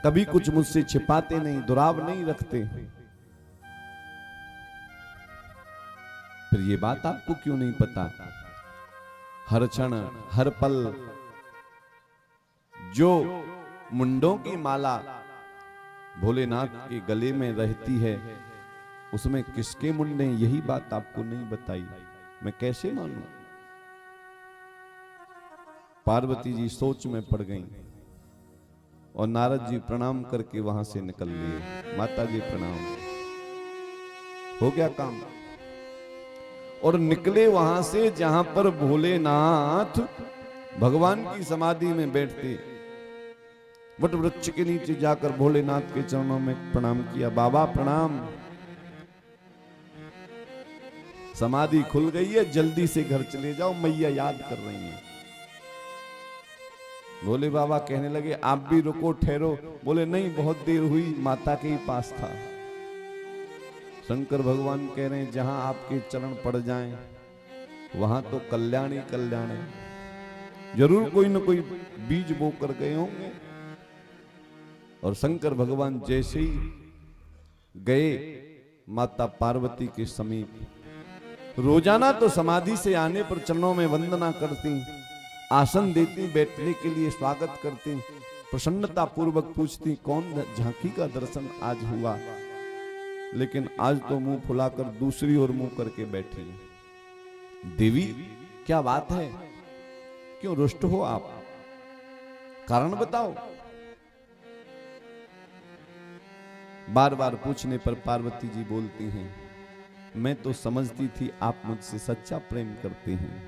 कभी कुछ मुझसे छिपाते नहीं, दुराव नहीं रखते, फिर ये बात आपको क्यों नहीं पता? हर क्षण हर पल जो मुंडों की माला भोलेनाथ के गले में रहती है, उसमें किसके मुंड हैं, यही बात आपको नहीं बताई, मैं कैसे मानूं? पार्वती जी सोच में पड़ गईं और नारद जी प्रणाम करके वहां से निकल लिए। माता जी प्रणाम, हो गया काम। और निकले वहां से जहां पर भोलेनाथ भगवान की समाधि में बैठते। वट वृक्ष के नीचे जाकर भोलेनाथ के चरणों में प्रणाम किया। बाबा प्रणाम, समाधि खुल गई है, जल्दी से घर चले जाओ, मैया याद कर रही हैं। भोले बाबा कहने लगे आप भी रुको, ठहरो। बोले नहीं, बहुत देर हुई, माता के ही पास था। शंकर भगवान कह रहे हैं जहां आपके चरण पड़ जाएं वहां तो कल्याण ही कल्याण है। जरूर कोई न कोई बीज बो कर गए होंगे। और शंकर भगवान जैसे ही गए माता पार्वती के समीप, रोजाना तो समाधि से आने पर चरणों में वंदना करती, आसन देती, बैठने के लिए स्वागत करती, प्रसन्नता पूर्वक पूछती कौन झांकी का दर्शन आज हुआ। लेकिन आज तो मुंह फुलाकर दूसरी ओर मुंह करके बैठी। देवी क्या बात है, क्यों रुष्ट हो आप, कारण बताओ। बार बार पूछने पर पार्वती जी बोलती हैं मैं तो समझती थी आप मुझसे सच्चा प्रेम करते हैं,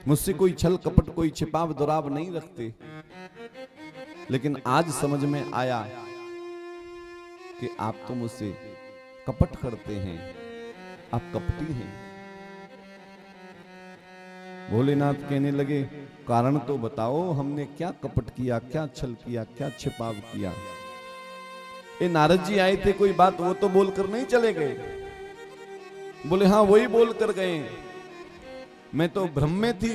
मुझसे कोई छल कपट कोई छिपाव दुराव नहीं रखते। लेकिन आज समझ में आया कि आप तो मुझसे कपट करते हैं, आप कपटी हैं। भोलेनाथ कहने लगे कारण तो बताओ, हमने क्या कपट किया, क्या छल किया, क्या छिपाव किया। ये नारद जी आए थे, कोई बात वो तो बोलकर नहीं चले गए। बोले हाँ वही बोल कर गए, मैं तो भ्रम में थी,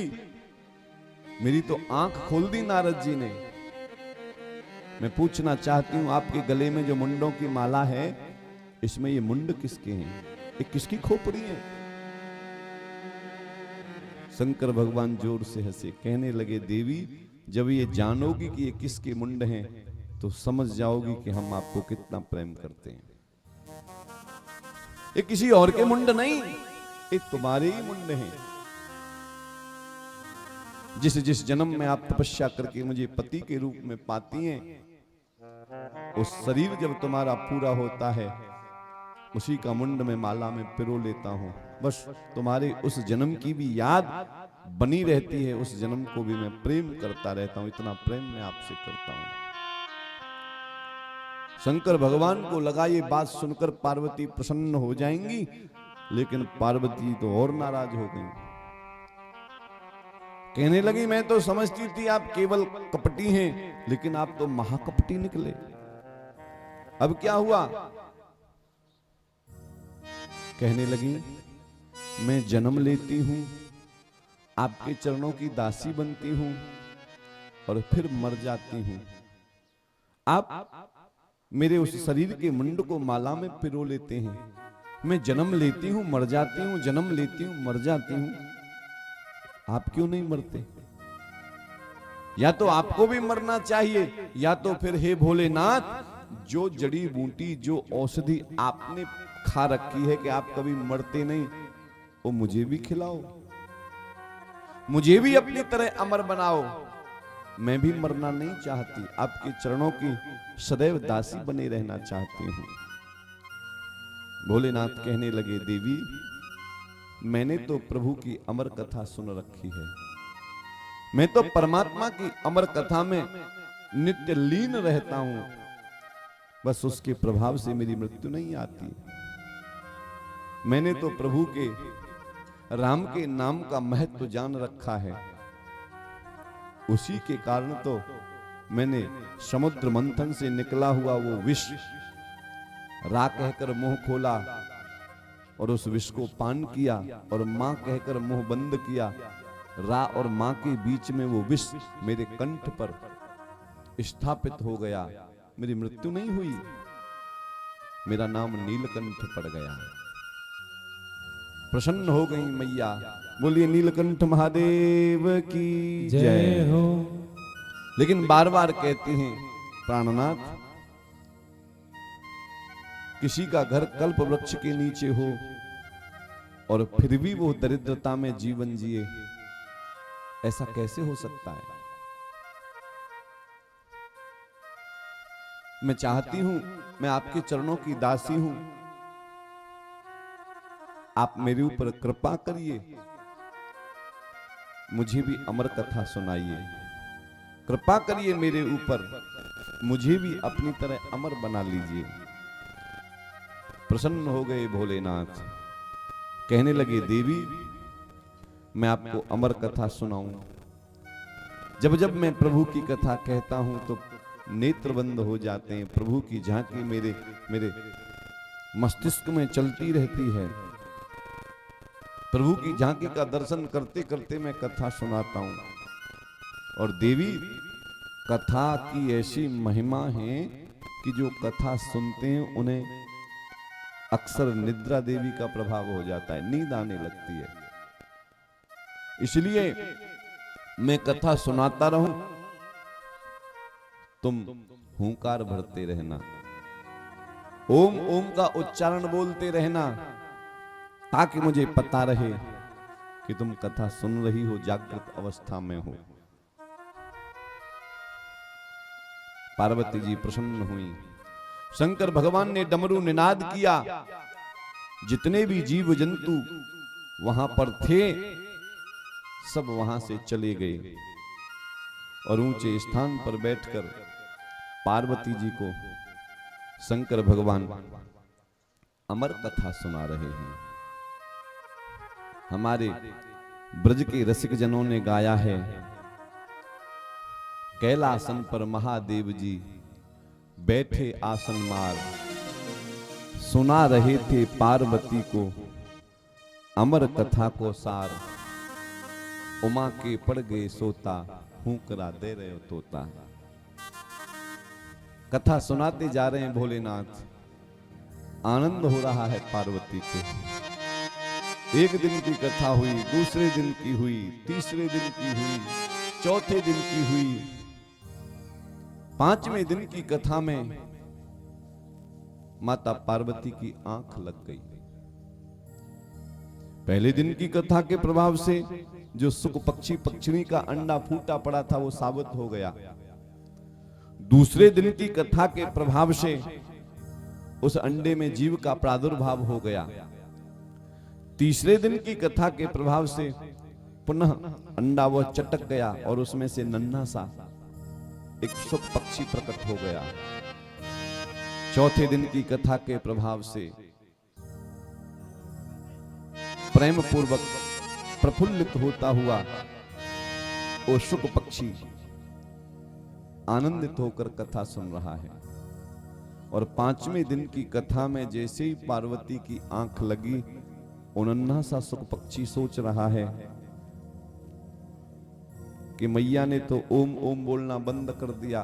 मेरी तो आंख खोल दी नारद जी ने। मैं पूछना चाहती हूं आपके गले में जो मुंडों की माला है, इसमें ये मुंड किसके हैं, ये किसकी खोपड़ी है। शंकर भगवान जोर से हंसे, कहने लगे देवी जब ये जानोगी कि ये किसके मुंड हैं तो समझ जाओगी कि हम आपको कितना प्रेम करते हैं। ये किसी और के मुंड नहीं, ये तुम्हारे ही मुंड हैं। जिस जिस जन्म में आप तपस्या करके मुझे पति के रूप में पाती हैं, उस शरीर जब तुम्हारा पूरा होता है उसी का मुंड में माला में पिरो लेता हूं। बस तुम्हारे उस जन्म की भी याद बनी रहती है, उस जन्म को भी मैं प्रेम करता रहता हूं, इतना प्रेम मैं आपसे करता हूं। शंकर भगवान को लगा ये बात सुनकर पार्वती प्रसन्न हो जाएंगी, लेकिन पार्वती तो और नाराज हो गई। कहने लगी मैं तो समझती थी आप केवल कपटी हैं, लेकिन आप तो महाकपटी निकले। अब क्या हुआ? कहने लगी मैं जन्म लेती हूं, आपके चरणों की दासी बनती हूं और फिर मर जाती हूं। आप मेरे उस शरीर के मुंड को माला में पिरो लेते हैं। मैं जन्म लेती हूं, मर जाती हूं, जन्म लेती हूं, मर जाती हूं। आप क्यों नहीं मरते? या तो आपको भी मरना चाहिए, या तो फिर हे भोलेनाथ जो जड़ी बूटी जो औषधि आपने खा रखी है कि आप कभी मरते नहीं, वो मुझे भी खिलाओ, मुझे भी अपनी तरह अमर बनाओ। मैं भी मरना नहीं चाहती, आपके चरणों की सदैव दासी बने रहना चाहती हूं। भोलेनाथ कहने लगे देवी मैंने तो प्रभु की अमर कथा सुन रखी है, मैं तो परमात्मा की अमर कथा में नित्य लीन रहता हूं, बस उसके प्रभाव से मेरी मृत्यु नहीं आती। मैंने तो प्रभु के राम के नाम का महत्व जान रखा है, उसी के कारण तो मैंने समुद्र मंथन से निकला हुआ वो विष रा कहकर मुंह खोला और उस विष को पान किया और मां कहकर मुंह बंद किया। रा और मां के बीच में वो विष मेरे कंठ पर स्थापित हो गया, मेरी मृत्यु नहीं हुई, मेरा नाम नीलकंठ पड़ गया। प्रसन्न हो गई मैया। बोलिए नीलकंठ महादेव की जय हो। लेकिन बार बार कहती हैं प्राणनाथ किसी का घर कल्प वृक्ष के नीचे हो और फिर भी वो दरिद्रता में जीवन जिए, ऐसा कैसे हो सकता है? मैं चाहती हूं, मैं आपके चरणों की दासी हूं, आप मेरे ऊपर कृपा करिए, मुझे भी अमर कथा सुनाइए, कृपा करिए मेरे ऊपर, मुझे भी अपनी तरह अमर बना लीजिए। प्रसन्न हो गए भोलेनाथ, कहने लगे देवी मैं आपको अमर कथा सुनाऊं। जब जब मैं प्रभु की कथा कहता हूं तो नेत्र बंद हो जाते हैं, प्रभु की झांकी मेरे मस्तिष्क में चलती रहती है। प्रभु की झांकी का दर्शन करते करते मैं कथा सुनाता हूं। और देवी कथा की ऐसी महिमा है कि जो कथा सुनते हैं उन्हें अक्सर निद्रा देवी का प्रभाव हो जाता है, नींद आने लगती है। इसलिए मैं कथा सुनाता रहूं, तुम हुंकार भरते रहना, ओम ओम का उच्चारण बोलते रहना, ताकि मुझे पता रहे कि तुम कथा सुन रही हो, जागृत अवस्था में हो। पार्वती जी प्रसन्न हुई। शंकर भगवान ने डमरू निनाद किया, जितने भी जीव जंतु वहां पर थे सब वहां से चले गए और ऊंचे स्थान पर बैठकर पार्वती जी को शंकर भगवान अमर कथा सुना रहे हैं। हमारे ब्रज के रसिक जनों ने गाया है, कैलासन पर महादेव जी बैठे आसन मार, सुना रहे थे पार्वती को अमर कथा को सार, उमा के पड़ गए सोता, हुंकरा दे रहे हो तोता। कथा सुनाते जा रहे हैं भोलेनाथ, आनंद हो रहा है पार्वती को। एक दिन की कथा हुई, दूसरे दिन की हुई, तीसरे दिन की हुई, चौथे दिन की हुई, पांचवें दिन की कथा में माता पार्वती की आंख लग गई। पहले दिन की कथा के प्रभाव से जो सुख पक्षी पक्षिणी का अंडा फूटा पड़ा था वो साबित हो गया। दूसरे दिन की कथा के प्रभाव से उस अंडे में जीव का प्रादुर्भाव हो गया। तीसरे दिन की कथा के प्रभाव से पुनः अंडा वह चटक गया और उसमें से नन्हा सा एक सुख पक्षी प्रकट हो गया। चौथे दिन की कथा के प्रभाव से प्रेम पूर्वक प्रफुल्लित होता हुआ वो शुक पक्षी आनंदित होकर कथा सुन रहा है। और पांचवें दिन की कथा में जैसे ही पार्वती की आंख लगी, नन्हा सा शुक पक्षी सोच रहा है कि मैया ने तो ओम ओम बोलना बंद कर दिया,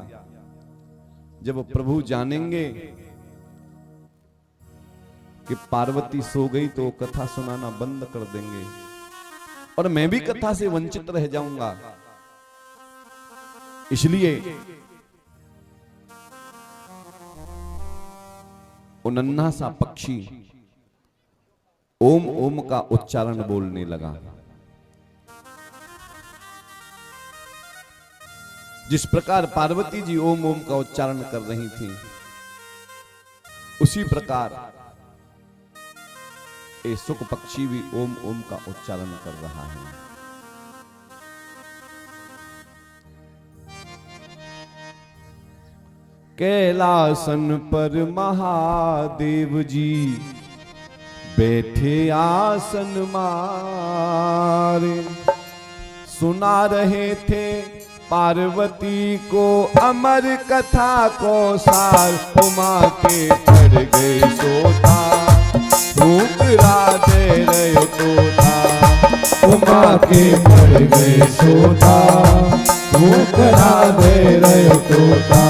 जब प्रभु जानेंगे कि पार्वती सो गई तो कथा सुनाना बंद कर देंगे और मैं भी कथा से वंचित रह जाऊंगा। इसलिए वो नन्हा सा पक्षी ओम ओम का उच्चारण बोलने लगा। जिस प्रकार पार्वती जी ओम ओम का उच्चारण कर रही थी, उसी प्रकार ये सुख पक्षी भी ओम ओम का उच्चारण कर रहा है। कैलासन पर महादेव जी बैठे आसन मारे, सुना रहे थे पार्वती को अमर कथा को सार, उमा के पड़ गए सोता, हुंकरा दे रहे हो तोता। उमा के पड़ गए सोता, हुंकरा दे रहे हो तोता।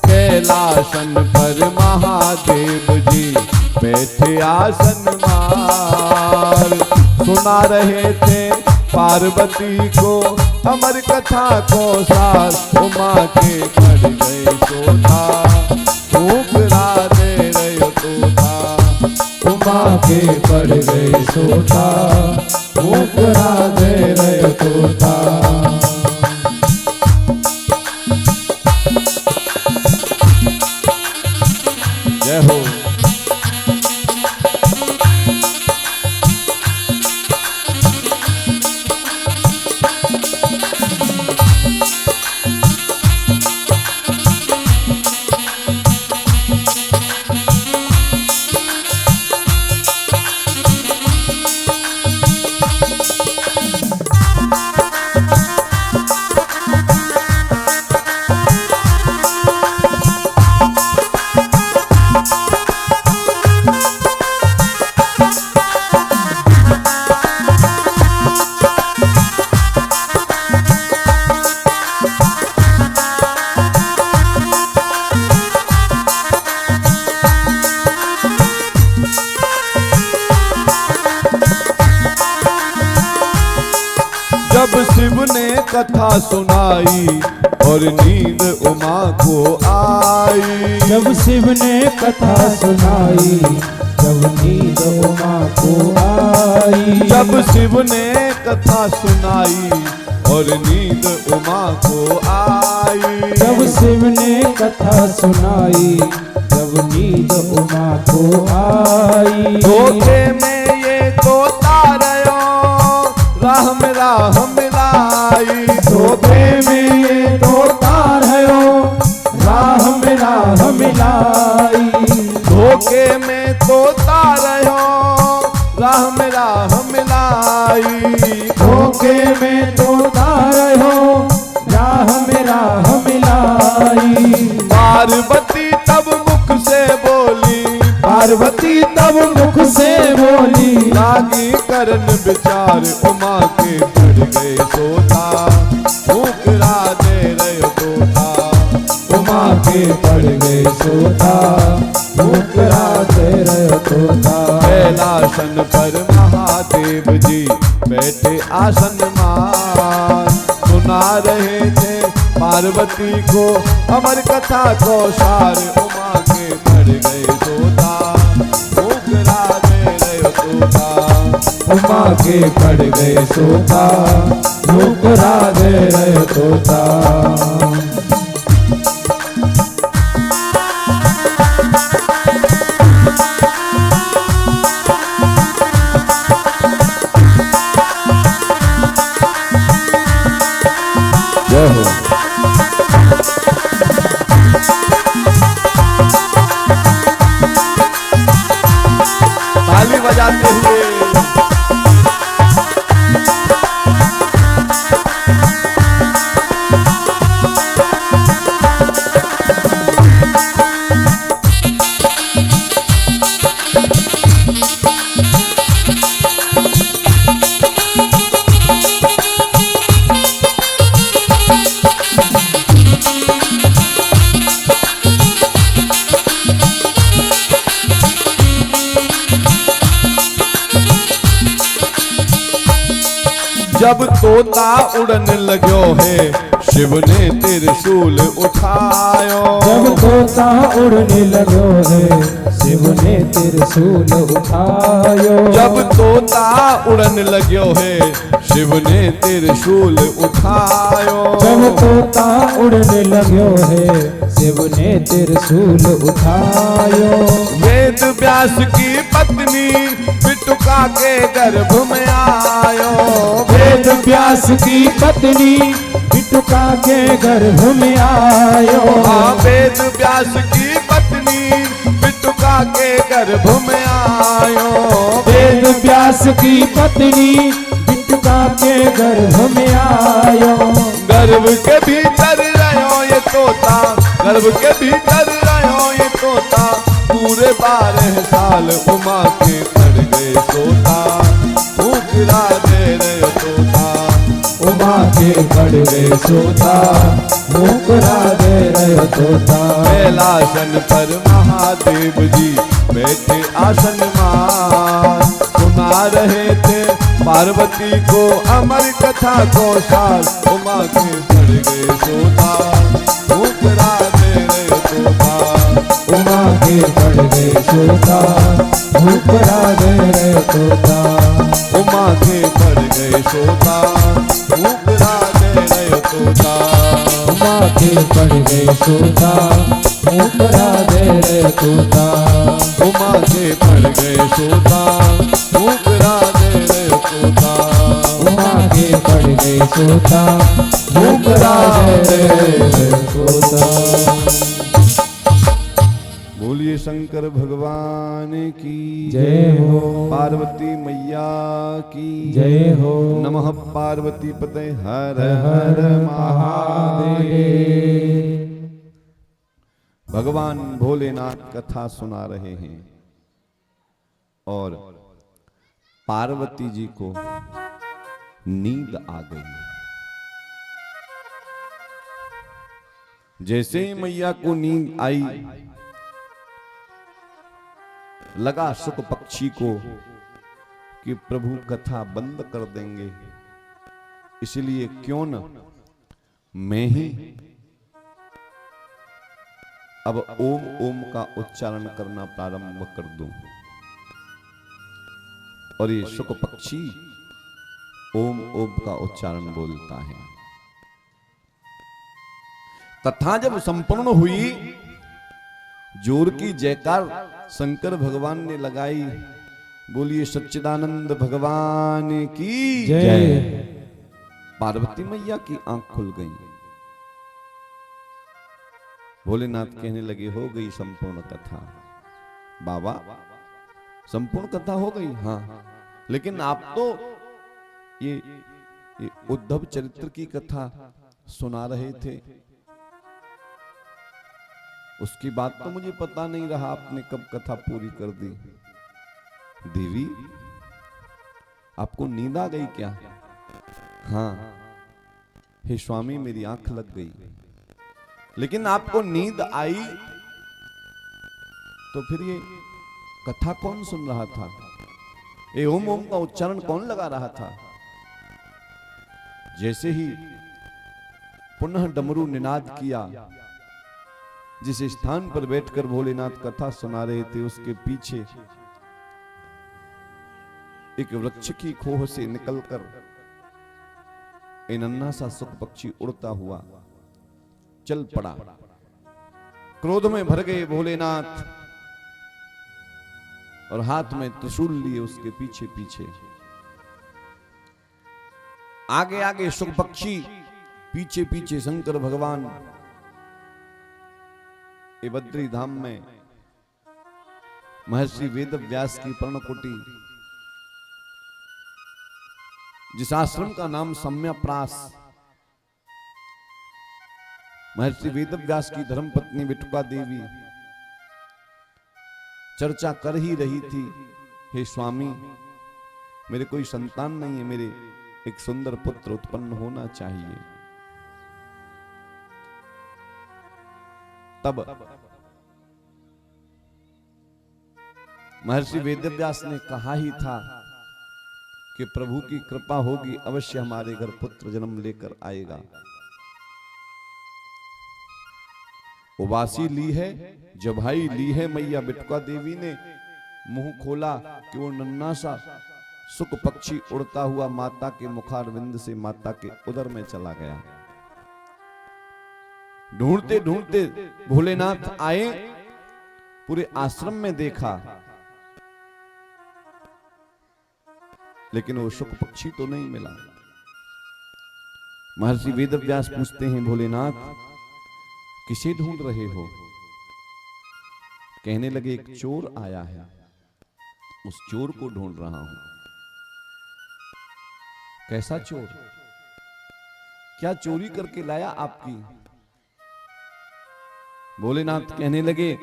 कैलासन पर महादेव जी बैठे आसन मार, सुना रहे थे पार्वती को अमर कथा को सार, उमा के पड़ गए सोता, हुंकरा दे रहे हो तोता। उमा के पड़ गए सोता, हुंकरा दे रहे कथा सुनाई और नींद उमा को आई। जब शिव ने कथा सुनाई, जब नींद उमा को आई। जब शिव ने कथा सुनाई और नींद उमा को आई। जब शिव ने कथा सुनाई, जब नींद उमा को आई। धोखे में ये तोता रहो, राह में राह मिलाई। धोखे में ये तोता रहो, राह में राह मिलाई। धोखे में तोता रहो, राह में राह मिलाई। धोखे में तोता रहो, राह में राह मिलाई। पार्वती तब मुख से बोली, पार्वती तब मुख से बोली। लागी करन विचार उमा के चढ़ गए सोता। फूकरा दे रहे तोता, उमा के पड़ गए सोता। मुकरा दे रहे तोता। कैलासन पर महादेव जी बैठे आसन मार। सुना रहे थे पार्वती को अमर कथा को सार। उमा के चढ़ गए सोता, फूकरा दे रहे तोता। उमा के पड़ गए सोता। मुकरा दे रहे तोता। जय हो। ताली बजाते हुए जब तोता उड़न लगो है, शिव ने त्रिशूल उठायो। जब तोता उड़ने लगो है, शिव ने त्रिशूल उठायो। जब तोता उड़न लगो है, शिव ने त्रिशूल उठायो। जब तोता उड़ने लगो है, शिव ने त्रिशूल उठायो। वेद व्यास की पत्नी बिटुका के गर्भ में आयो। वेद व्यास की पत्नी बिटुका के गर्भ में आयो। वेद व्यास की पत्नी बिटुका के गर्भ में आयो। वेद व्यास की पत्नी बिटुका के गर्भ में आयो। गर्भ के भीतर रहो ये तोता, गर्भ के भीतर रहो ये तोता। पूरे 12 साल उमा के चढ़ गए सोता। फूकरा दे रहे तोता, उमा के पड़ गए सोता। मुकरा दे रहे तोता। कैलासन पर महादेव जी बैठे आसन मार। सुना रहे थे पार्वती को अमर कथा को सार। उमा के चढ़ गए सोता, फूकरा दे रहे तोता। उमा के पड़ गए सोता। मुकरा दे रहे तोता। उमा के पड़ गए सोता, फूकरा दे रहे तोता। उमा के पड़ गए सोता। मुकरा दे रहे तोता। उमा के पड़ गए सोता, फूकरा दे रहे तोता। उमा के पड़ गए सोता। मुकरा दे रहे तोता। बोलिए शंकर भगवान की जय हो। पार्वती मैया की जय हो। नमः पार्वती पते हर हर हर महादेव। भगवान भोलेनाथ कथा सुना रहे हैं और पार्वती जी को नींद आ गई। जैसे ही मैया को नींद आई, लगा शुक पक्षी को कि प्रभु कथा बंद कर देंगे, इसलिए क्यों न मैं ही अब ओम ओम का उच्चारण करना प्रारंभ कर दूं। और ये शुक पक्षी ओम ओम का उच्चारण बोलता है। कथा जब संपूर्ण हुई, जोर की जयकार शंकर भगवान ने लगाई। बोलिए सच्चिदानंद भगवान की जय। पार्वती मैया की आंख खुल गई। भोलेनाथ कहने लगे हो गई संपूर्ण कथा। बाबा संपूर्ण कथा हो गई, हाँ, लेकिन आप तो ये उद्धव चरित्र की कथा सुना रहे थे, उसकी बात तो मुझे पता नहीं रहा, आपने कब कथा पूरी कर दी। देवी आपको नींद आ गई क्या? हाँ हे स्वामी मेरी आंख लग गई। लेकिन आपको नींद आई तो फिर ये कथा कौन सुन रहा था? ये ओम ओम का उच्चारण कौन लगा रहा था? जैसे ही पुनः डमरू निनाद किया, जिस स्थान पर बैठकर भोलेनाथ कथा सुना रहे थे उसके पीछे एक वृक्ष की खोह से निकलकर एक नन्हा सा सुख पक्षी उड़ता हुआ चल पड़ा। क्रोध में भर गए भोलेनाथ और हाथ में त्रिशूल लिए उसके पीछे पीछे। आगे आगे सुख पक्षी, पीछे पीछे शंकर भगवान। ये बद्री धाम में महर्षि वेद व्यास की पर्णकुटी, जिस आश्रम का नाम सम्यप्रास, महर्षि वेद व्यास की धर्मपत्नी बिटुका देवी चर्चा कर ही रही थी। हे स्वामी मेरे कोई संतान नहीं है, मेरे एक सुंदर पुत्र उत्पन्न होना चाहिए। तब महर्षि वेदव्यास ने कहा ही था कि प्रभु की कृपा होगी, अवश्य हमारे घर पुत्र जन्म लेकर आएगा। उबासी ली है, जबाई ली है मैया बिटुका देवी ने। मुंह खोला कि वो नन्हा सा सुख पक्षी उड़ता हुआ माता के मुखारविंद से माता के उदर में चला गया। ढूंढते ढूंढते भोलेनाथ आए, पूरे आश्रम में देखा, लेकिन वो सुख पक्षी तो नहीं मिला। महर्षि वेदव्यास पूछते हैं भोलेनाथ किसे ढूंढ रहे हो? कहने लगे एक चोर आया है, उस चोर को ढूंढ रहा हूं। कैसा चोर? क्या चोरी करके लाया आपकी? भोलेनाथ कहने लगे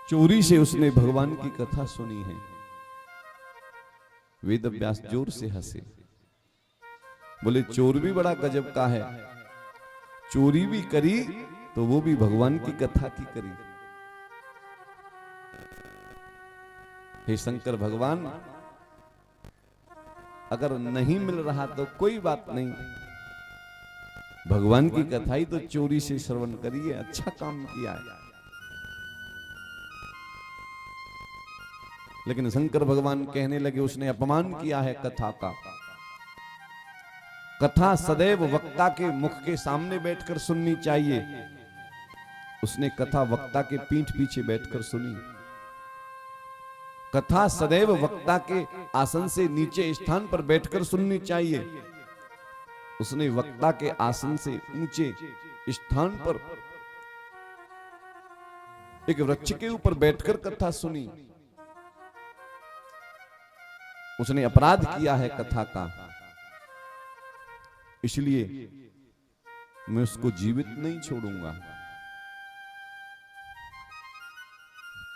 चोरी से उसने भगवान की कथा सुनी है। वेदव्यास जोर से हंसे, बोले चोर भी बड़ा गजब का है, चोरी भी करी तो वो भी भगवान की कथा की करी। हे शंकर भगवान, अगर नहीं मिल रहा तो कोई बात नहीं, भगवान की कथा ही तो चोरी से श्रवण करिए, अच्छा काम किया है। लेकिन शंकर भगवान कहने लगे उसने अपमान किया है कथा का। कथा सदैव वक्ता के मुख के सामने बैठकर सुननी चाहिए, उसने कथा वक्ता के पीठ पीछे बैठकर सुनी। कथा सदैव वक्ता के आसन से नीचे स्थान पर बैठकर सुननी चाहिए, उसने वक्ता के आसन से ऊंचे स्थान पर एक वृक्ष के ऊपर बैठकर कथा सुनी। उसने अपराध किया है कथा का, इसलिए मैं उसको जीवित नहीं छोड़ूंगा।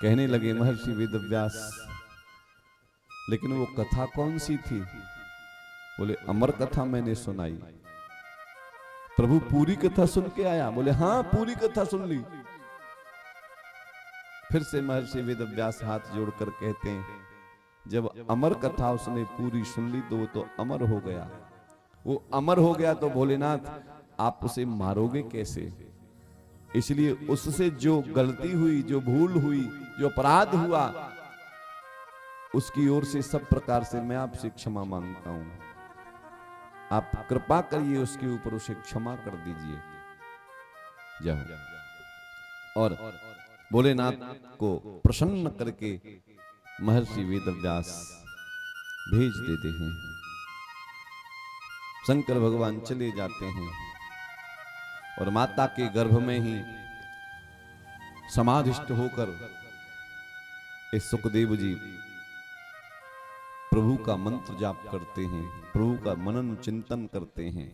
कहने लगे महर्षि वेदव्यास लेकिन वो कथा कौन सी थी? बोले अमर कथा मैंने सुनाई। प्रभु पूरी कथा सुन के आया? बोले हाँ पूरी कथा सुन ली। फिर से महर्षि वेदव्यास हाथ जोड़कर कहते हैं जब अमर कथा उसने पूरी सुन ली तो वो तो अमर हो गया। वो अमर हो गया तो भोलेनाथ आप उसे मारोगे कैसे? इसलिए उससे जो गलती हुई, जो भूल हुई, जो अपराध हुआ, उसकी ओर से सब प्रकार से मैं आपसे क्षमा मांगता हूं। आप कृपा करिए उसके ऊपर, उसे क्षमा कर दीजिए। जाओ। और भोलेनाथ को प्रसन्न करके महर्षि वेदव्यास भेज देते हैं। शंकर भगवान चले जाते हैं और माता के गर्भ में ही समाधिष्ट होकर इस सुखदेव जी प्रभु का मंत्र जाप करते हैं, प्रभु का मनन चिंतन करते हैं।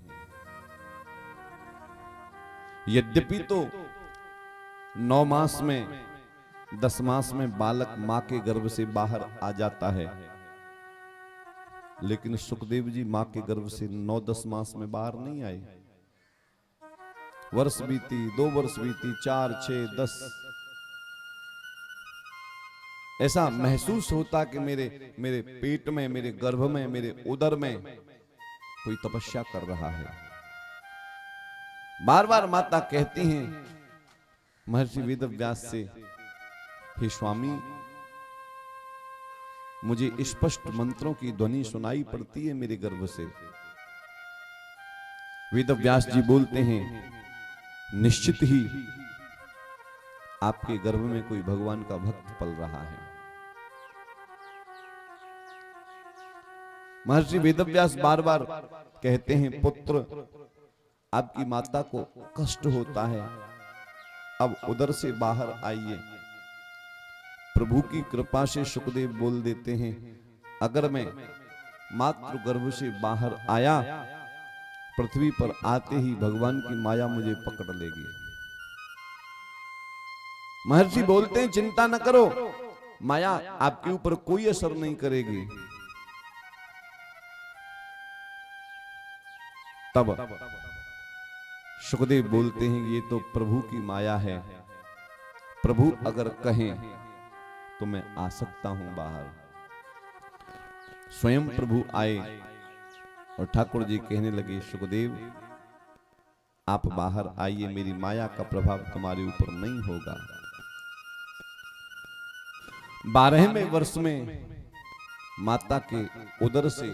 यद्यपि तो 9 मास में, 10 मास में बालक मां के गर्भ से बाहर आ जाता है, लेकिन सुखदेव जी मां के गर्भ से 9-10 मास में बाहर नहीं आए। वर्ष बीती, 2 वर्ष बीती, 4, 6, 10, ऐसा महसूस होता कि मेरे पेट में, मेरे गर्भ में, मेरे उदर में कोई तपस्या कर रहा है। बार बार माता कहती हैं महर्षि वेदव्यास से, हे स्वामी, मुझे स्पष्ट मंत्रों की ध्वनि सुनाई पड़ती है मेरे गर्भ से। वेदव्यास जी बोलते हैं, निश्चित ही आपके गर्भ में कोई भगवान का भक्त पल रहा है। महर्षि वेदव्यास बार बार कहते हैं, पुत्र, आपकी माता को कष्ट होता है, अब उदर से बाहर आइए। प्रभु की कृपा से सुखदेव बोल देते हैं, अगर मैं मातृ गर्भ से बाहर आया, पृथ्वी पर आते ही भगवान की माया मुझे पकड़ लेगी। महर्षि बोलते हैं, चिंता न करो, माया आपके ऊपर कोई असर नहीं करेगी। तब सुखदेव बोलते हैं, ये तो प्रभु की माया है, प्रभु अगर कहें तो मैं आ सकता हूं बाहर। स्वयं प्रभु आए और ठाकुर जी कहने लगे, सुखदेव आप बाहर आइए, मेरी माया का प्रभाव तुम्हारे ऊपर नहीं होगा। 12वें वर्ष में माता के उदर से,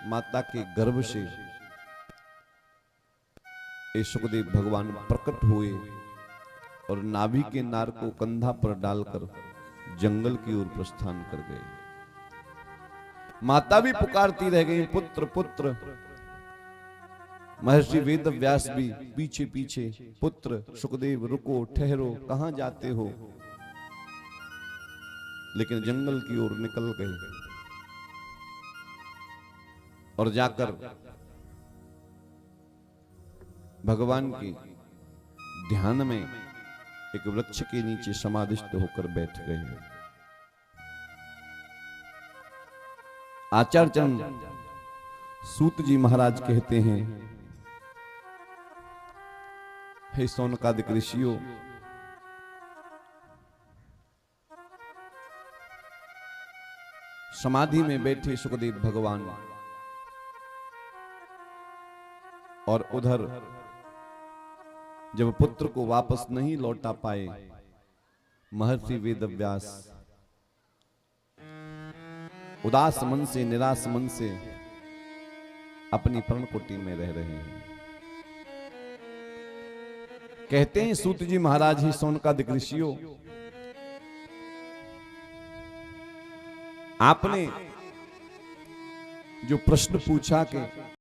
माता के गर्भ से सुखदेव भगवान प्रकट हुए और नाभि के नार को कंधा पर डालकर जंगल की ओर प्रस्थान कर गए। माता भी पुकारती रह गई, पुत्र पुत्र। महर्षि वेदव्यास भी पीछे पीछे, पुत्र सुखदेव रुको, ठहरो, कहां जाते हो? लेकिन जंगल की ओर निकल गए और जाकर भगवान के ध्यान में एक वृक्ष के नीचे समाधिस्थ होकर बैठ गए। आचार्य चंद सूत जी महाराज कहते हैं, हे सौनकादिक ऋषियों, समाधि में बैठे सुखदेव भगवान और उधर जब पुत्र को वापस नहीं लौटा पाए, महर्षि वेदव्यास उदास मन से, निराश मन से अपनी पर्णकुटी में रह रहे हैं। कहते हैं सूत जी महाराज, ही सौनकादिक ऋषियों, आपने जो प्रश्न पूछा कि